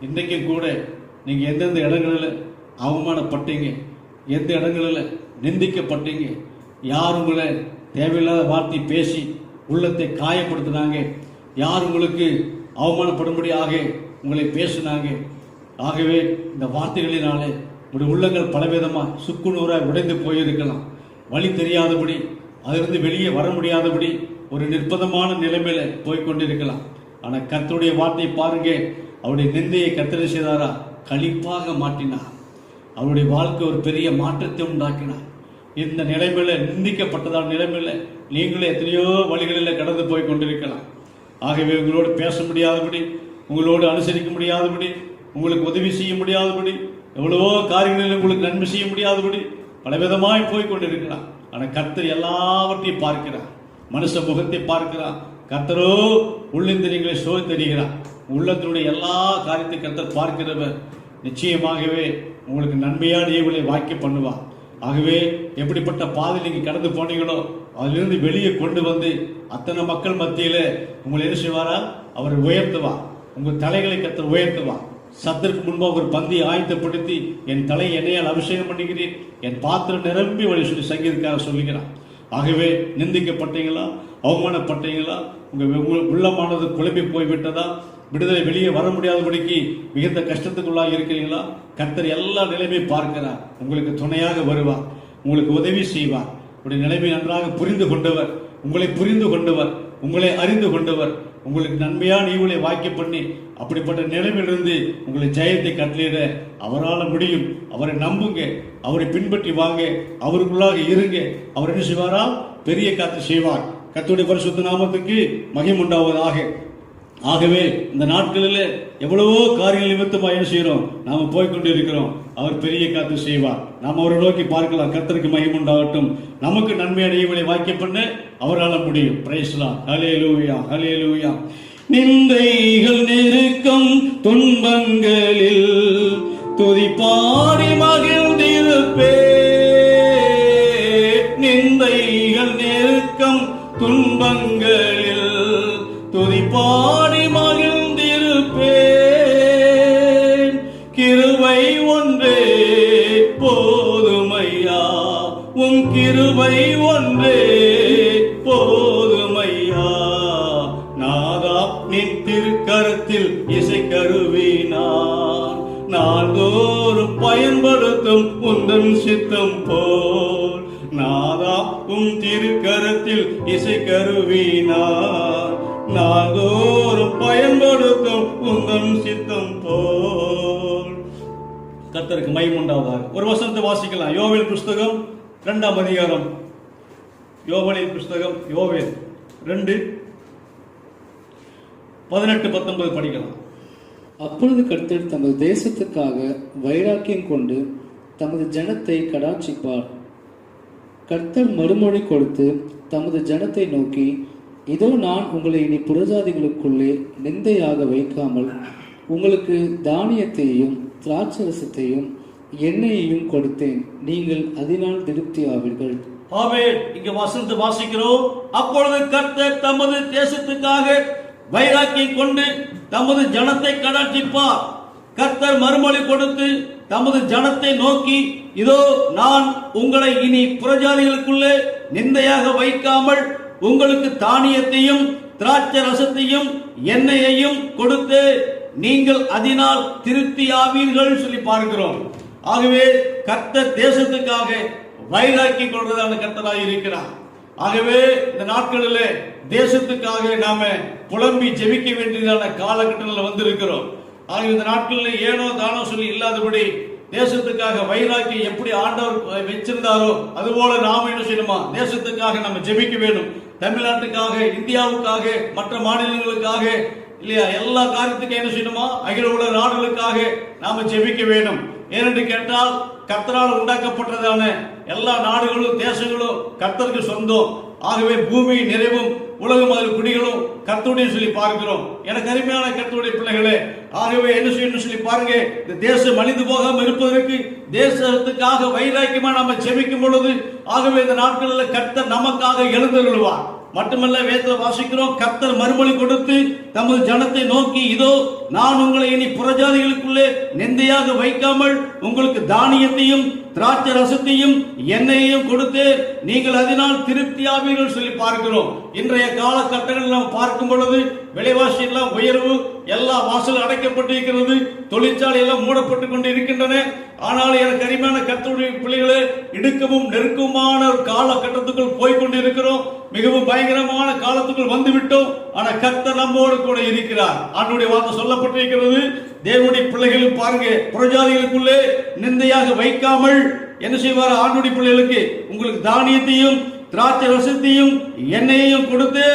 இன்றைக்கும் கூட நீங்கள் எந்தெந்த இடங்களில் அவமானப்பட்டீங்க, எந்த இடங்களில் நிந்திக்கப்பட்டீங்க, யார் உங்களை தேவையில்லாத வார்த்தை பேசி உள்ளத்தை காயப்படுத்தினாங்க, யார் உங்களுக்கு அவமானப்படும்படியாக உங்களை பேசினாங்க. ஆகவே இந்த வார்த்தைகளினாலே உடைய உள்ளங்கள் பலவிதமாக சுக்குநூறாக உடைந்து போயிருக்கலாம். வழி தெரியாதபடி, அதிலிருந்து வெளியே வர முடியாதபடி ஒரு நிர்பந்தமான நிலைமையில போய்கொண்டிருக்கலாம். ஆனால் கர்த்தருடைய வார்த்தையை பாருங்க, அவருடைய நிந்தையை கர்த்தர் செய்தாரா, களிப்பாக மாற்றினார். அவருடைய வாழ்க்கை ஒரு பெரிய மாற்றத்தை உண்டாக்கினார். இந்த நிலைமையில, நிந்திக்கப்பட்டதான நிலைமையில நீங்களே எத்தனையோ வழிகளில் கடந்து போய் கொண்டிருக்கலாம். ஆகவே உங்களோடு பேச முடியாதபடி, உங்களோடு அனுசரிக்க முடியாதபடி, உங்களுக்கு உதவி செய்ய முடியாதபடி, எவ்வளவோ காரியங்களில் உங்களுக்கு நன்மை செய்ய முடியாதபடி பலவிதமாய் போய் கொண்டிருக்கிறார். ஆனால் கர்த்தர் எல்லாவற்றையும் பார்க்கிறார், மனுஷ முகத்தை பார்க்கிறார். கர்த்தரோ உள்ளிந்திரியங்களை சோதித்தறிகிறார். உள்ளத்தினுடைய எல்லா காரியத்தை கர்த்தர் பார்க்கிறவர். நிச்சயமாகவே உங்களுக்கு நன்மையான ஈவுகளை வாக்கிய பண்ணுவார். ஆகவே எப்படிப்பட்ட பாதையில் நீங்கள் கடந்து போனீங்களோ அதிலிருந்து வெளியே கொண்டு வந்து அத்தனை மக்கள் மத்தியில் உங்களை என்ன செய்வாரா, அவர் உயர்த்துவார். உங்கள் தலைகளை கர்த்தர் உயர்த்துவார். சத்திற்கு முன்பாக ஒரு பந்தி ஆயத்தப்படுத்தி என் தலை எண்ணெயால் அபிஷேகம் பண்ணுகிறேன், என் பாத்திரம் நிரம்பி வழி சொல்லி சங்கீதக்காக சொல்லுகிறான். ஆகவே நிந்திக்கப்பட்டீங்களா, அவமானப்பட்டீங்களா, உங்கள் உள்ளமானது குழம்பி போய்விட்டதா, விடுதலை வெளியே வர முடியாதபடிக்கு மிகுந்த கஷ்டத்துக்குள்ளாக இருக்கிறீங்களா, கர்த்தர் எல்லா நிலைமையும் பார்க்கிறார். உங்களுக்கு துணையாக வருவார், உங்களுக்கு உதவி செய்வார். உடைய நிலைமை நன்றாக புரிந்து கொண்டவர், உங்களை புரிந்து கொண்டவர், உங்களை அறிந்து கொண்டவர், உங்களுக்கு நன்மையான ஈவுகளை வாக்கிய பண்ணி அப்படிப்பட்ட நிலைமையிலிருந்து உங்களை ஜெயத்தை கட்டளையிட அவரால் முடியும். அவரை நம்புங்க, அவரை பின்பற்றி வாங்க, அவருக்குள்ளாக இருங்க. அவர் என்ன செய்வாரா, பெரிய காத்து செய்வார். கர்த்தருடைய பரிசுத்த நாமத்துக்கு மகிமை உண்டாவதாக. ஆகவே இந்த நாட்களில் எவ்வளவோ காரியங்கள் நிமித்தமாக என்ன செய்கிறோம், நாம போய்கொண்டு இருக்கிறோம். அவர் பெரிய காத்து செய்வார். நாம் அவரை நோக்கி பார்க்கலாம். கர்த்தருக்கு மகிமை உண்டாகட்டும். நமக்கு நன்மையான ஈவுகளை வாக்கிய பண்ண அவரால் முடியும். Price Lord. ஹல்லேலூயா, ஹல்லேலூயா. நிந்தைகள் நெருக்கம் துன்பங்களில் துதிப்பாடி மகிழ்ந்திருப்பே. நிந்தைகள் நெருக்கம் துன்பங்களில் துதிப்பாடி மகிழ்ந்திருப்பேன். கிருபை ஒன்றே போதுமையா, உம் கிருபை ஒன்றே போதுமையா. பயன்படுத்தும் உந்தன் சித்தம் போல். நாதா திருக்கரத்தில் இசை கருவினார், நாள்தோறும் பயன்படுத்தும் உந்தன் சித்தம் போல். கர்த்தருக்கு மகிமை உண்டாவதாக. ஒரு வசனத்தை வாசிக்கலாம். யோவேல் புஸ்தகம் 2ஆம் அதிகாரம். யோவேலின் புஸ்தகம் யோவேல் 2:18-19 படிக்கலாம். அப்பொழுது கர்த்தர் தமது தேசத்துக்காக வைராக்கியம் கொண்டு தமது ஜனத்தை கடாட்சிப்பார். கர்த்தர் மறுமொழி கொடுத்து தமது ஜனத்தை நோக்கி, இதோ நான் உங்களை இனி புறஜாதிகளுக்குள்ளே நிந்தையாக வைக்காமல் உங்களுக்கு தானியத்தையும் திராட்சரசத்தையும் எண்ணெயையும் கொடுத்தேன், நீங்கள் அதனால் திருப்தி ஆவீர்கள். ஆமென். இங்க வசனத்தை வாசிக்கிறோம். அப்பொழுது கர்த்தர் தமது தேசத்துக்காக வைராக்கியம் கொண்டு தமது ஜனத்தை கடாட்சிப்பார். கர்த்தர் மறுமொழி கொடுத்து தமது ஜனத்தை நோக்கி, இதோ நான் உங்களை இனி புறஜாதிகளுக்குள்ளே நிந்தையாக வைக்காமல் உங்களுக்கு தானியத்தையும் திராட்சை ரசத்தையும் எண்ணெயையும் கொடுத்து நீங்கள் அதனால் திருப்தி ஆவீர்கள் சொல்லி பார்க்கிறோம். ஆகவே கர்த்தர் தேசத்துக்காக வைராக்கி கொள்றதான கர்த்தராக இருக்கிறார். ஆகவே இந்த நாட்களிலே தேசத்துக்காக நாம புலம்பி ஜெபிக்க வேண்டியதான காலகட்டத்தில் வந்திருக்கிறோம். ஆகவே இந்த நாட்களில் ஏனோ தானோ சொல்லி இல்லாதபடி தேசத்துக்காக வைராக்கி எப்படி ஆண்டவர் வச்சிருந்தாரோ அதுபோல நாம என்ன செய்யணுமா, தேசத்துக்காக நம்ம ஜெபிக்க வேண்டும். தமிழ்நாட்டுக்காக, இந்தியாவுக்காக, மற்ற மாநிலங்களுக்காக இல்லையா, எல்லா காரியத்துக்கும் என்ன செய்யணுமா, அகில உலக நாடுகளுக்காக நாம ஜெபிக்க வேண்டும். ஏனென்று கேட்டால் கர்த்தரால் உண்டாக்கப்பட்டதான எல்லா நாடுகளும் தேசங்களும் கர்த்தருக்கு சொந்தம். ஆகவே பூமி நிறைவும் உலகம் அதில் குடிகளும் கர்த்தருடைய சொல்லி பார்க்கிறோம். எனக்கு அருமையான கர்த்தருடைய பிள்ளைகளே, ஆகவே என்ன செய்யணும் சொல்லி பாருங்க. இந்த தேசம் அழிந்து போகாமல் இருப்பதற்கு தேசத்துக்காக வைராக்கியமா நம்ம ஜெபிக்கும் பொழுது ஆகவே இந்த நாட்களில் கர்த்தர் நமக்காக எழுந்தருள்வார். மட்டுமல்ல, வேதத்தில் வாசிக்கிறோம், கர்த்தர் மறுமொழி கொடுத்து தமது ஜனத்தை நோக்கி, இதோ நான் உங்களை இனி புறஜாதிகளுக்குள்ளே நிந்தையாக வைக்காமல் உங்களுக்கு தானியத்தையும் திராட்சை ரசத்தையும் எண்ணெயையும் கொடுத்து நீங்கள் அதனால் திருப்தியாவீர்கள் சொல்லி பார்க்கிறோம். இன்றைய காலகட்டங்களில் நாம் பார்க்கும் பொழுது விலைவாசி எல்லாம் உயர்வு, எல்லா வாசல் அடைக்கப்பட்டிருக்கிறது, தொழிற்சாலை எல்லாம் மூடப்பட்டு கொண்டு இருக்கின்றன. ஆனால் எனக்கு அருமையான கர்த்தருடைய பிள்ளைகளே, இடுக்கமும் நெருக்கமான ஒரு காலகட்டத்துக்குள் போய்கொண்டு இருக்கிறோம். மிகவும் பயங்கரமான காலத்துக்குள் வந்துவிட்டோம். ஆனா கர்த்தர் நம்மோடு கூட இருக்கிறார். ஆண்டவருடைய வார்த்தை சொல்லப்பட்டிருக்கிறது. தேவனுடைய பிள்ளைகளும் பாருங்க, புறஜாதிகளுக்குள்ளே நிந்தையாக வைக்காமல் என்ன செய்வார், ஆண்டவருடைய பிள்ளைகளுக்கு உங்களுக்கு தானியத்தையும் திராட்சை ரசத்தையும் எண்ணெயையும் கொடுத்து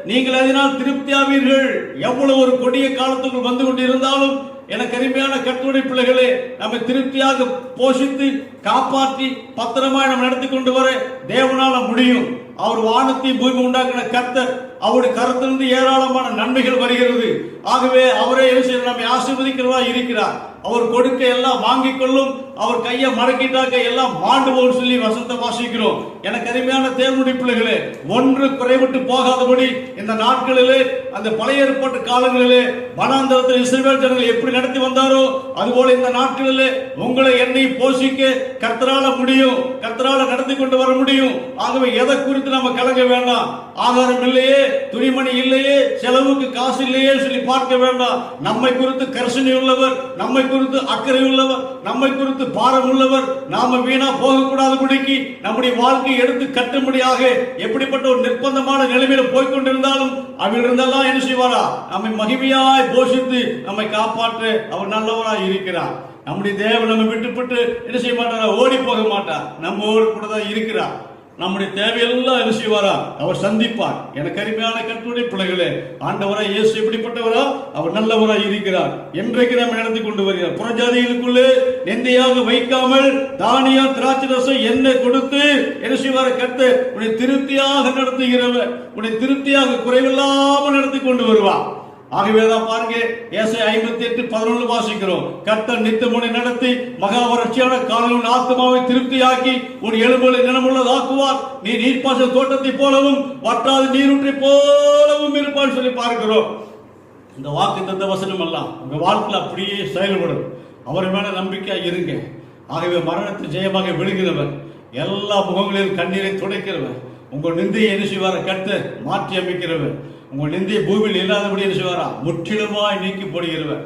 நீங்கள் அதனால் திருப்தியாவீர்கள். எவ்வளவு ஒரு கொடிய காலத்துக்குள் வந்து கொண்டு இருந்தாலும் எனக்கு அருமையான கர்த்தருடைய பிள்ளைகளே, நம்ம திருப்தியாக போஷித்து காப்பாற்றி பத்திரமாய் நம்ம நடத்தி கொண்டு வர தேவனால முடியும். அவர் வானத்தை பூமி உண்டாக்கின கர்த்தர், அவருடைய கருத்திலிருந்து ஏராளமான நன்மைகள் வருகிறது. ஆகவே அவரே நம்மை ஆசீர்வதிக்கிறவா இருக்கிறார். அவர் கொடுக்க எல்லாம் வாங்கிக் கொள்ளும், அவர் கையை மடக்கிட்டாக்க எல்லாம் மாண்டு போகும் சொல்லி வசனத்தை வாசிக்கிறோம். எனக்கு அருமையான தேவனுடைய பிள்ளைகளே, ஒன்று குறைவிட்டு போகாதபடி இந்த நாட்களிலே, அந்த பழைய ஏற்பாட்டு காலங்களிலே வனாந்தரத்தில் இஸ்ரவேல் ஜனங்களை எப்படி நடத்தி வந்தாரோ அதுபோல இந்த நாட்களிலே உங்களை என்னை போஷிக்க கர்த்தரால முடியும், கர்த்தரால நடத்தி கொண்டு வர முடியும். ஆகவே எதை குறித்து நம்ம கலங்க வேண்டாம். ஆகாரம் இல்லையே, துணிமணி இல்லையே, செலவுக்கு காசு இல்லையே சொல்லி பார்க்க வேண்டாம். நம்மை குறித்து கரிசனை உள்ளவர், நம்மை குறித்து அக்கறை உள்ளவர், நம்மை குறித்து பாரம் உள்ளவர். நாம வீணா போகக்கூடாதபடிக்கு நம்முடைய வாழ்க்கையை எடுத்து கட்டும்படியாக எப்படிப்பட்ட ஒரு நிர்பந்தமான நிலைமையில போய்கொண்டிருந்தாலும் அவர் இருந்தெல்லாம் என்ன செய்வாரா, நம்மை மகிமையாய் போஷித்து நம்மை காப்பாற்ற அவர் நல்லவராய் இருக்கிறார். நம்முடைய தேவன் நம்ம விட்டுப்பட்டு என்ன செய்ய மாட்டாரா, ஓடி போக மாட்டார். நம்மோடு கூட தான் இருக்கிறார். நம்முடைய தேவையெல்லாம் என்ன செய்வாரா, அவர் சந்திப்பார். எனக்கு அருமையான கர்த்தருடைய பிள்ளைகளே, ஆண்டவராய் இயேசு எப்படிப்பட்டவரா, அவர் நல்லவராய் இருக்கிறார். என்றைக்கு நம்ம நடத்தி கொண்டு வருகிறார். புறஜாதிகளுக்குள்ளே நிந்தையாக வைக்காமல் தானியம் திராட்சை ரசம் எண்ணெய் கொடுத்து என்ன செய்வார, கர்த்தர் உன்னை திருப்தியாக நடத்துகிறவர், உன்னை திருப்தியாக குறைவில்லாமல் நடத்தி கொண்டு வருவார். ஆகவேதான் பாருங்க, ஏசாயா 58:11 வாசிக்கிறோம். கர்த்தர் நித்தமுனை நடத்தி மகா வறட்சியான காலங்களின் ஆத்மாவை திருப்தியாக்கி உன் எலும்புகளை நிலமுள்ளதாக்குவார். நீ நீர்ப்பாசல் தோட்டத்தை போலவும் வற்றாத நீரூற்றை போலவும் இருப்பான்னு சொல்லி பார்க்கிறோம். இந்த வாக்கு தந்த வசனம் எல்லாம் உங்க வாழ்க்கையில் அப்படியே செயல்படும். அவர் மேல நம்பிக்கையா இருங்க. ஆகவே மரணத்தை ஜெயமாக விழுகிறவர், எல்லா முகங்களிலும் கண்ணீரை துடைக்கிறவர், உங்கள் நிந்தையை என்ன செய்வார, கர்த்தர் மாற்றி அமைக்கிறவர், உங்கள் நிந்தைய பூமியில் இல்லாதபடி என்ன செய்வாரா, முற்றிலுமாய் நீக்கி போடுகிறவர்.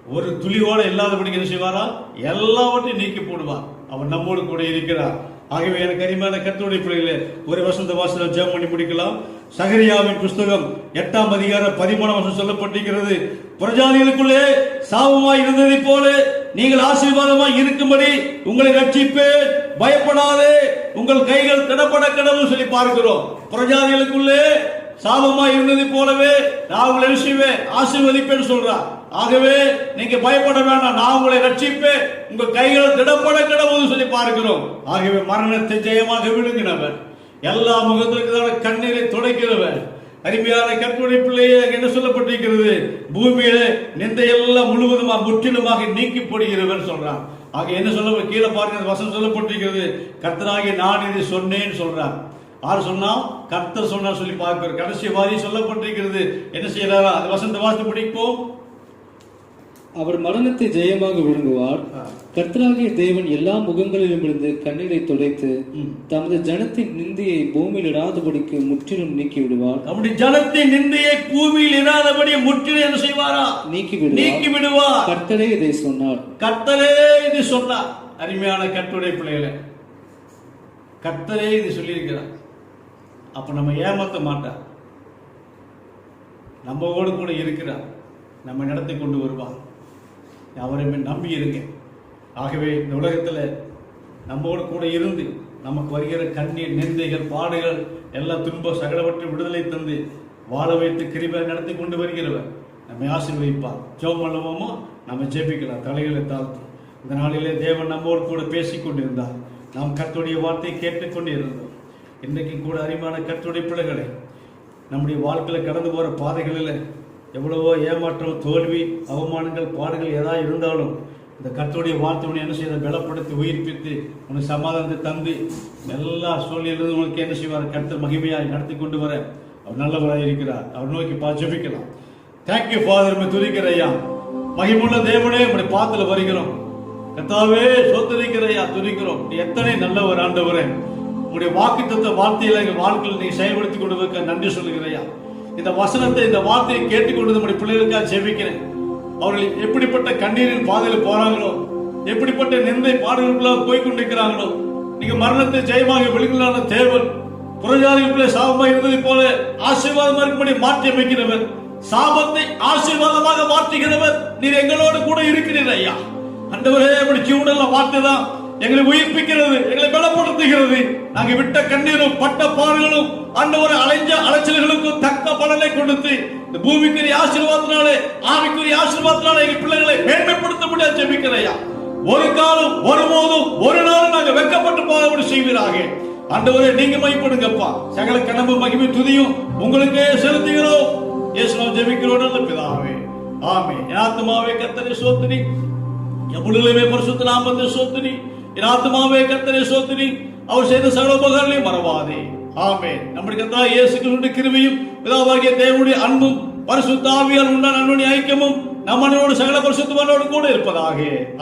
ஒரு துளியோட இல்லாதபடிக்கு என்ன செய்வாரா? எல்லாவற்றையும் நீக்கி போடுவார். அவர் நம்மோடு கூட இருக்கிறார். ஆகவே எனக்கு அருமையான கர்த்தருடைய பிள்ளைகளே, ஒரு வசந்த வாசல் ஜெபம் பண்ணி முடிக்கலாம். சகரியாவின் புஸ்தகம் 8ஆம் அதிகாரம் 13ஆம் வசனம் சொல்லப்பட்டிருக்கிறது, புறஜாதிகளுக்குள்ளே சாபமாய் இருந்ததை போல நீங்கள் ஆசீர்வாதமாய் இருக்கும்படி உங்களை ரட்சிப்பேன், பயப்படாதே, உங்கள் கைகள் திடப்பட கடவுள் சொல்லி பார்க்கிறோம். புறஜாதிகளுக்குள்ளே சாபமாய் இருந்ததை போலவே நான் உங்களை ரட்சிப்பேன், ஆசீர்வதிப்பேன் சொல்றார். ஆகவே நீங்க பயப்பட வேண்டாம், நான் உங்களை ரட்சிப்பேன், உங்க கைகள் திடப்பட கடவுள் சொல்லி பார்க்கிறோம். ஆகவே மரணத்தை ஜெயமாக விழுங்கினவர், எல்லா முகத்திற்கான கண்ணீரை துடைக்கிறவர், அருமையான கர்த்தருடைய பிள்ளையே என்ன சொல்லப்பட்டிருக்கிறது, பூமியில நிந்தையெல்லாம் முழுவதுமாக முற்றிலுமாக நீக்கி போடுகிறவர் சொல்றார். ஆக என்ன சொல்ல கீழே பாருங்க, வசனம் சொல்லப்பட்டிருக்கிறது, கர்த்தராகிய நான் இதை சொன்னேன்னு சொல்றார். யார் சொன்னா? கர்த்தர் சொன்னார் சொல்லி பார்க்கிறோம். கடைசி வாரி சொல்லப்பட்டிருக்கிறது, என்ன செய்யறாரா? அது வசந்த வாசி பிடிப்போம். அவர் மரணத்தை ஜெயமாக விழுங்குவார். கர்த்தராகிய தேவன் எல்லா முகங்களிலும் இருந்து கண்ணீரை துடைத்து தமது ஜனத்தின் நிந்தையை பூமியில் இராதபடிக்கு முற்றிலும் நீக்கி விடுவார். நம்முடைய ஜனத்தின் நிந்தையை பூமியில் இராதபடி முற்றிலும் என்ன செய்வாரா? நீக்கி விடுவார். கர்த்தரே இதை சொன்னார். கர்த்தரே இது சொன்னார். அருமையான கர்த்தருடைய பிள்ளைகளே, கர்த்தரே இது சொல்லியிருக்கிறார். அப்ப நம்ம ஏமாத்த மாட்டார், நம்மோடு கூட இருக்கிறார், நம்ம நடத்தி கொண்டு வருவார். அவரை நம்பி இருங்க. ஆகவே இந்த உலகத்தில் நம்மோடு கூட இருந்து நமக்கு வருகிற கண்ணீர், நிந்தைகள், பாடுகள், எல்லா துன்ப சகலவற்றை விடுதலை தந்து வாழ வைத்து கிருபை நடத்தி கொண்டு வருகிறவர் நம்மை ஆசீர்வதிப்பார். ஜெபம் பண்ணுவோமா? நம்ம ஜெபிக்கலாம் தலைகளை தாழ்த்தி. இந்த நாளிலே தேவன் நம்மோடு கூட பேசிக் கொண்டிருந்தார். நாம் கர்த்தருடைய வார்த்தையை கேட்டுக்கொண்டு இருந்தோம். இன்றைக்கு கூட அருமையான கர்த்தருடைய பிள்ளைகளை, நம்முடைய வாழ்க்கையில் கடந்து போகிற பாதைகளில் எவ்வளவோ ஏமாற்றம், தோல்வி, அவமானங்கள், பாடுகள் ஏதாவது இருந்தாலும் இந்த கர்த்தருடைய வார்த்தை என்ன செய்ய பலப்படுத்தி உயிர்ப்பித்து உனக்கு சமாதானத்தை தந்து எல்லா சூழ்நிலையிலிருந்து உனக்கு என்ன செய்வார்? கர்த்தர் மகிமையாய் நடத்தி கொண்டு வர அவர் நல்லவராக இருக்கிறார். அவர் நோக்கி ஜெபிக்கலாம். தேங்க்யூ ஃபாதர், துதிக்கிற ஐயா, மகிமுள்ள தேவனே, உடைய பாத்துல வருகிறோம். கர்த்தாவே சோத்தரிக்கிற ஐயா, துதிக்கிறோம். எத்தனை நல்லவர் ஆண்டவரே, உடைய வாக்குத்தத்த வார்த்தையில எங்க வாழ்க்கையில் நீ செயல்படுத்தி கொண்டு வைக்க நன்றி சொல்லுகிறையா. இந்த வசனத்தை, இந்த வார்த்தையை கேட்டுக்கொண்டு நம்முடைய பிள்ளைகளுக்காக ஜெபிக்கிறேன். அவர்கள் எப்படிப்பட்ட கண்ணீரின் பாதையில் போறாங்களோ, எப்படிப்பட்ட நிந்தை பாடுகளுக்குள்ள போய்கொண்டிருக்கிறாங்களோ, நீங்க மரணத்தை ஜெயமாக விழுங்கலான தேவன், புறஜாதிகளுக்குள்ளே சாபமாக இருந்ததை போல ஆசீர்வாதமாக இருக்கும்படி மாற்றி அமைக்கிறவர், சாபத்தை ஆசீர்வாதமாக மாற்றுகிறவர் நீர் எங்களோடு கூட இருக்கிறீர் ஐயா. ஆண்டவரே, அப்படி ஜீவனுள்ள வார்த்தை தான் எங்களை உயிர்ப்பிக்கிறது, எங்களை பலப்படுத்துகிறது. நாங்கள் விட்ட கண்ணீரும் பட்ட பாடுகளும் ஆண்டவரை அலைச்சல்களுக்கும் தக்க பலனை கொடுத்து இந்த பூமிக்குரிய ஆசீர்வாதத்தினாலே, ஆவிக்குரிய ஆசீர்வாதத்தினாலே எங்கள் பிள்ளைகளை மேன்மைப்படுத்த முடியாது ஜெபிக்கிறையா. ஒரு காலம், ஒருபோதும், ஒரு நாளும் நாங்கள் வெட்கப்பட்டு போகாமல் செய்வீராக. ஆண்டவரே, நீங்க மைப்படுங்கப்பா. சகல கனவு, மகிமை, துதியும் உங்களுக்கே செலுத்துகிறோம். இயேசுவின் ஜெபிக்கிறோம் நல்ல பிதாவே, ஆமென். என் ஆத்துமாவே கர்த்தரை ஸ்தோத்திரி, என் முழுவதுமே பரிசுத்த நாமத்தை ஸ்தோத்திரி. என் ஆத்துமாவே கர்த்தரை ஸ்தோத்திரி, அவர் செய்த சகல உபகாரங்களையும் மறவாதே. ஆமென். நம்முடைய கர்த்தராகிய இயேசு கிறிஸ்துவின் கிருபையும் பிதாவாகிய தேவனுடைய அன்பும் பரிசுத்த ஆவியால் உண்டான அன்புடைய ஐக்கியமும் நம்மளோடு சகல பரிசுத்தவான்களோடு கூட இருப்பதாக.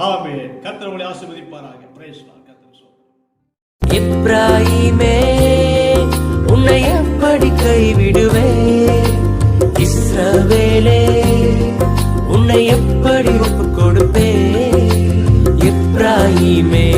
ஆமென். கர்த்தர் உங்களை ஆசீர்வதிப்பாராக. Praise lord. கர்த்தர் எப்ராயிமே, உன்னை எப்படி கைவிடுவேன்? இஸ்ரவேலே, உன்னை எப்படி ஒப்புக் கொடுப்பேன்? எப்ராயிமே,